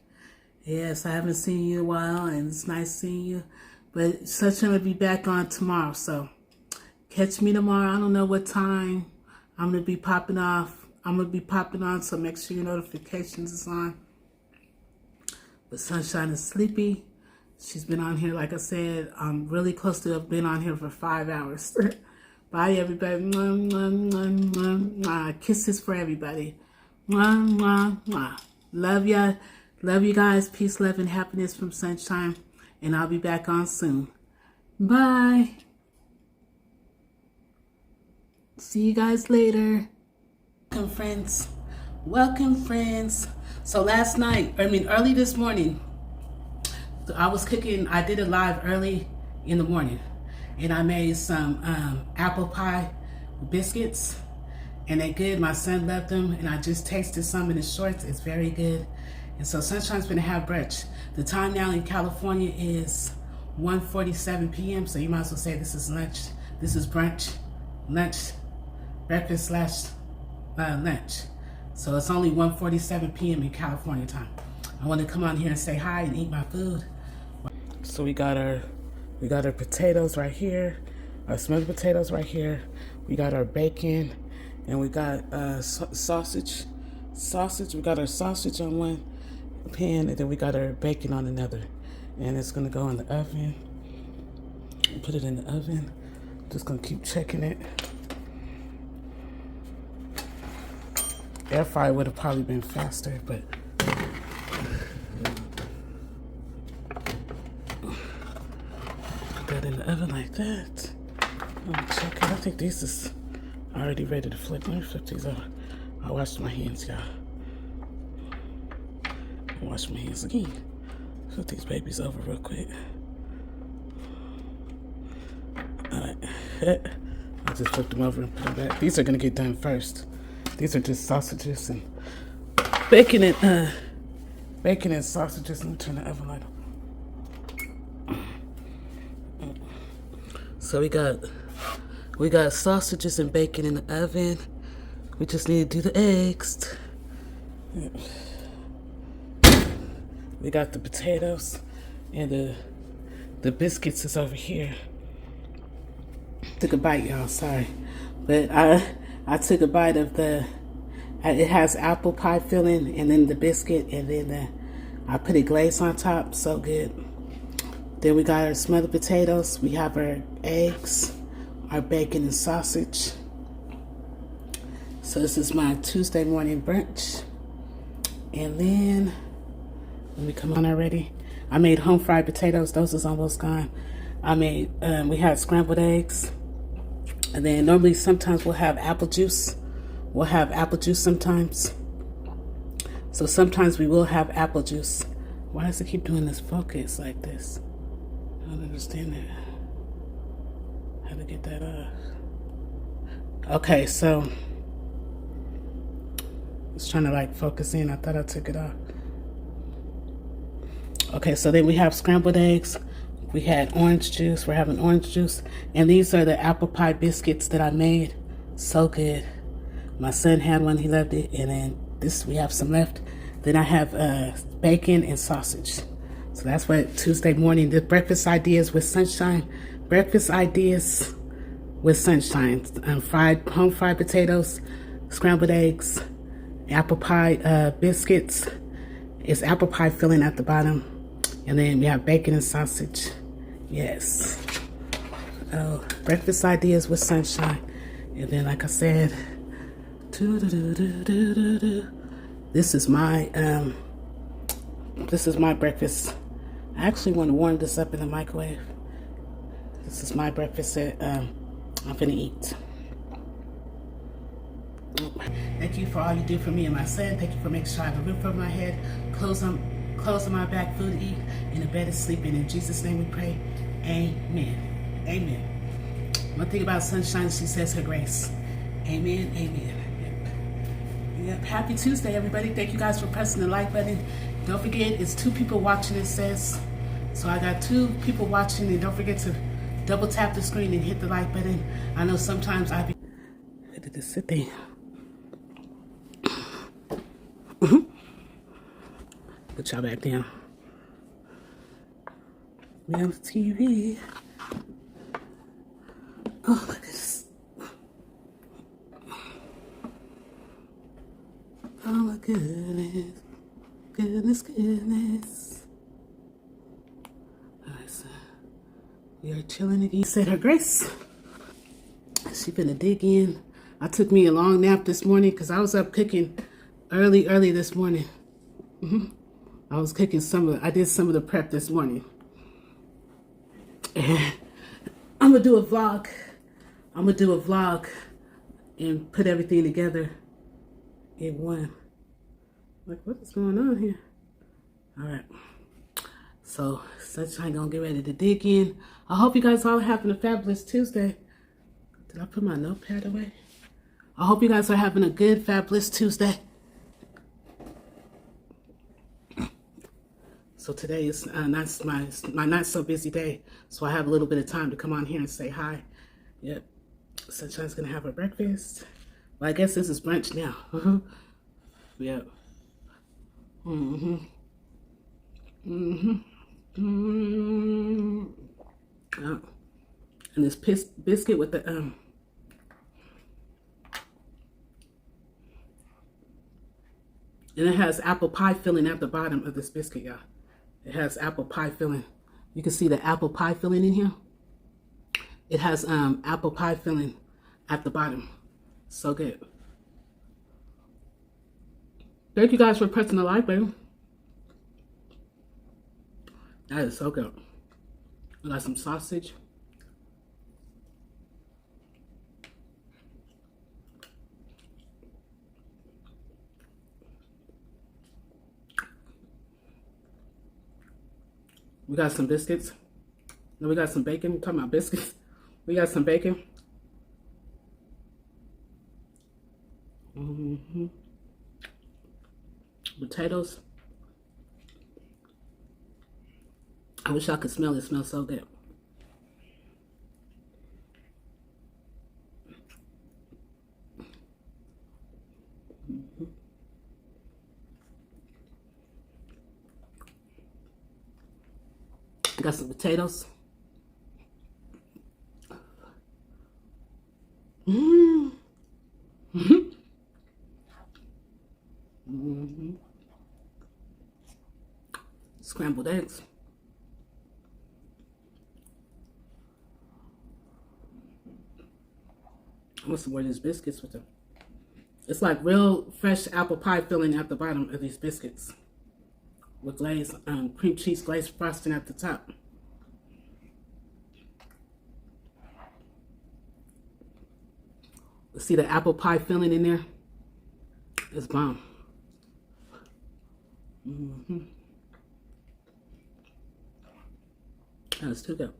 Yes, I haven't seen you in a while, and it's nice seeing you. But Sunshine will be back on tomorrow, so catch me tomorrow. I don't know what time I'm going to be popping off. I'm going to be popping on, so make sure your notifications is on. But Sunshine is sleepy. She's been on here, like I said, I'm really close to have been on here for 5 hours. Bye, everybody. Mwah, mwah, mwah, mwah, mwah. Kisses for everybody. Mwah, mwah, mwah. Love ya. Love you guys. Peace, love, and happiness from Sunshine. And I'll be back on soon. Bye. See you guys later. Welcome, friends. Welcome, friends. So early this morning, I was cooking. I did it live early in the morning. And I made some apple pie biscuits. And they're good. My son loved them. And I just tasted some in the shorts. It's very good. And so Sunshine's gonna have brunch. The time now in California is 1:47 p.m. So you might as well say this is lunch. This is brunch, lunch, breakfast / lunch. So it's only 1:47 p.m. in California time. I want to come on here and say hi and eat my food. So we got our potatoes right here, our smoked potatoes right here. We got our bacon, and we got sausage. We got our sausage on one pan, and then we got our bacon on another. And it's gonna go in the oven. Put it in the oven. Just gonna keep checking it. Air fryer would have probably been faster, but put that in the oven like that. I'm gonna check it. I think this is already ready to flip. Let me flip these over. I washed my hands, y'all. Wash my hands again. Flip these babies over real quick. Alright. I just flipped them over and put them back. These are gonna get done first. These are just sausages and bacon and sausages. Let me turn the oven light on. So we got sausages and bacon in the oven. We just need to do the eggs. We got the potatoes and the biscuits is over here. Took a bite, y'all, sorry. But I took a bite of it has apple pie filling and then the biscuit and then I put a glaze on top, so good. Then we got our smothered potatoes. We have our eggs, our bacon and sausage. So this is my Tuesday morning brunch. And then, let me come on already. I made home fried potatoes. Those is almost gone. I made, we had scrambled eggs. And then normally sometimes we'll have apple juice. We'll have apple juice sometimes. So sometimes we will have apple juice. Why does it keep doing this focus like this? I don't understand that. How to get that off. Okay, so it's trying to like focus in. I thought I took it off. Okay, so then we have scrambled eggs. We had orange juice. We're having orange juice. And these are the apple pie biscuits that I made. So good. My son had one. He loved it. And then this, we have some left. Then I have bacon and sausage. So that's what Tuesday morning, the breakfast ideas with Sunshine. Breakfast ideas with Sunshine. Home fried potatoes, scrambled eggs, apple pie biscuits. It's apple pie filling at the bottom. And then we have bacon and sausage. Yes. Oh, breakfast ideas with Sunshine. And then, like I said, this is my breakfast. I actually want to warm this up in the microwave. This is my breakfast that I'm gonna eat. Thank you for all you do for me and my son. Thank you for making sure I have a roof over my head, clothes on clothes on my back, food to eat, and a bed to sleep in. In Jesus' name we pray. Amen. Amen. One thing about sunshine, she says her grace. Amen. Amen. Yep. Happy Tuesday, everybody. Thank you guys for pressing the like button. Don't forget, it's 2 people watching, it says. So I got 2 people watching, and don't forget to double tap the screen and hit the like button. I know sometimes I did this sit there. Put y'all back down. We on the TV. Oh, look at this. Oh my goodness. Goodness. Alright, so we are chilling again. Said her grace. She finna dig in. I took me a long nap this morning because I was up cooking early this morning. I was cooking I did some of the prep this morning. And I'm gonna do a vlog. And put everything together in one. Like, what is going on here? All right. So, Sunshine gonna get ready to dig in. I hope you guys all having a fabulous Tuesday. Did I put my notepad away? I hope you guys are having a good, fabulous Tuesday. So today is not my not so busy day, so I have a little bit of time to come on here and say hi. Yep. Sunshine's gonna have her breakfast. Well, I guess this is brunch now. Yep. Oh. And this biscuit with the and it has apple pie filling at the bottom of this biscuit, y'all. It has apple pie filling. You can see the apple pie filling in here. It has apple pie filling at the bottom. So good. Thank you guys for pressing the like button. That is so good. We got some sausage. We got some biscuits. Then we got some bacon. We're talking about biscuits. We got some bacon. Potatoes. I wish I could smell it. It smells so good. Got some potatoes. Scrambled eggs. I want some more of these biscuits with them. It's like real fresh apple pie filling at the bottom of these biscuits, with glaze, cream cheese glaze frosting at the top. See the apple pie filling in there? It's bomb. That's too good.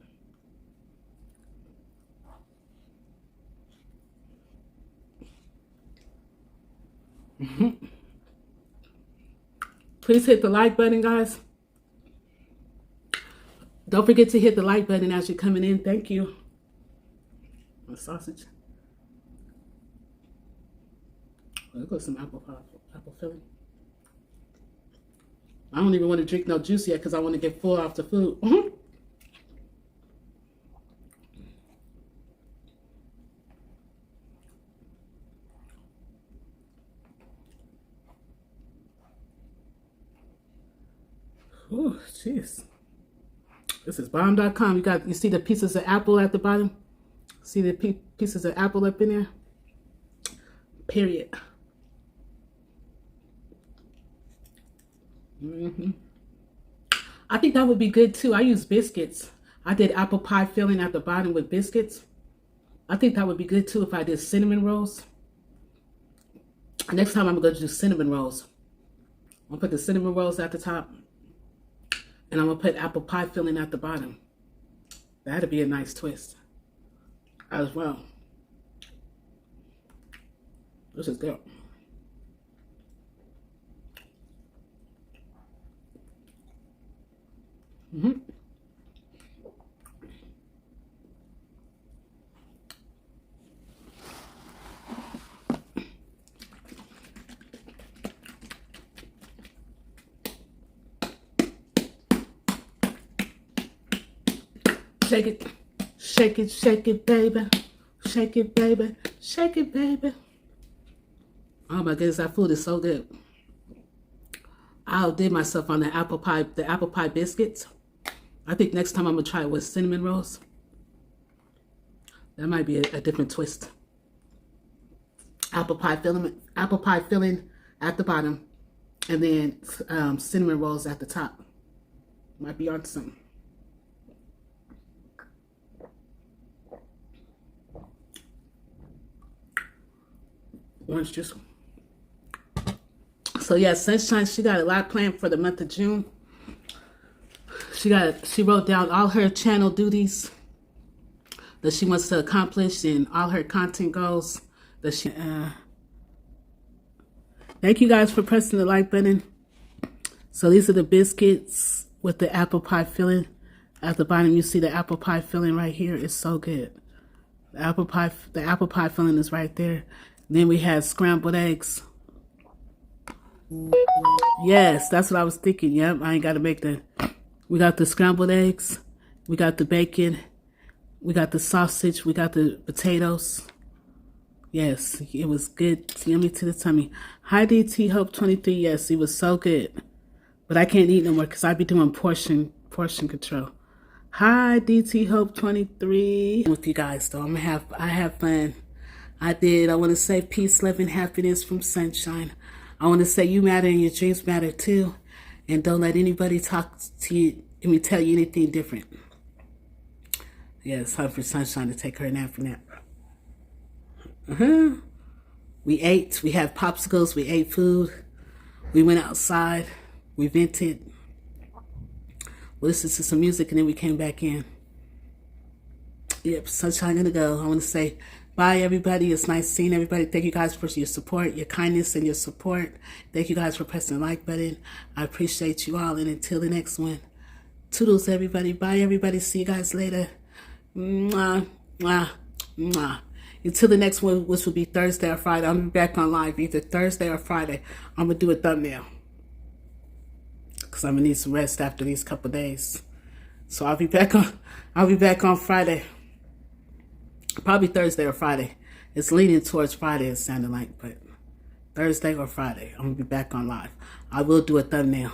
Please hit the like button, guys. Don't forget to hit the like button as you're coming in. Thank you. My sausage. Let's go some apple filling. I don't even want to drink no juice yet because I want to get full off the food. Oh, jeez. This is bomb.com. You see the pieces of apple at the bottom? See the pieces of apple up in there? Period. I think that would be good too. I use biscuits. I did apple pie filling at the bottom with biscuits. I think that would be good too if I did cinnamon rolls. Next time I'm going to do cinnamon rolls. I'll put the cinnamon rolls at the top. And I'm going to put apple pie filling at the bottom. That'd be a nice twist as well. This is good. Shake it, shake it, shake it, baby. Shake it, baby. Shake it, baby. Oh my goodness, that food is so good. I outdid myself on the apple pie biscuits. I think next time I'm gonna try it with cinnamon rolls. That might be a different twist. Apple pie filling at the bottom, and then cinnamon rolls at the top. Might be on something. Orange juice. So yeah, Sunshine, she got a lot planned for the month of June. She wrote down all her channel duties that she wants to accomplish and all her content goals that she thank you guys for pressing the like button. So these are the biscuits with the apple pie filling. At the bottom you see the apple pie filling right here. It's so good. The apple pie filling is right there. Then we had scrambled eggs. Yes, that's what I was thinking. Yep, I ain't got to make that. We got the scrambled eggs. We got the bacon. We got the sausage. We got the potatoes. Yes, it was good. Yummy to the tummy. Hi, DT Hope 23. Yes, it was so good. But I can't eat no more because I be doing portion control. Hi, DT Hope 23. With you guys, though. I have fun. I want to say peace, love, and happiness from Sunshine. I want to say you matter and your dreams matter too. And don't let anybody talk to you and tell you anything different. Yeah, it's time for Sunshine to take her nap. We ate. We had popsicles. We ate food. We went outside. We vented. We listened to some music and then we came back in. Yep, Sunshine gonna go. I want to say bye, everybody. It's nice seeing everybody. Thank you guys for your support, your kindness, and your support. Thank you guys for pressing the like button. I appreciate you all. And until the next one, toodles, everybody. Bye, everybody. See you guys later. Mwah, mwah, mwah. Until the next one, which will be Thursday or Friday. I'm gonna be back on live either Thursday or Friday. I'm gonna do a thumbnail because I'm gonna need some rest after these couple days. So I'll be back on Friday. Probably Thursday or Friday. It's leaning towards Friday, it sounded like, but Thursday or Friday, I'm going to be back on live. I will do a thumbnail.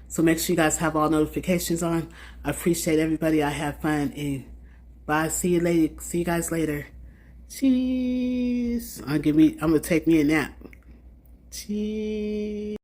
So make sure you guys have all notifications on. I appreciate everybody. I have fun. And bye. See you later. See you guys later. Cheese. I'm going to take me a nap. Cheese.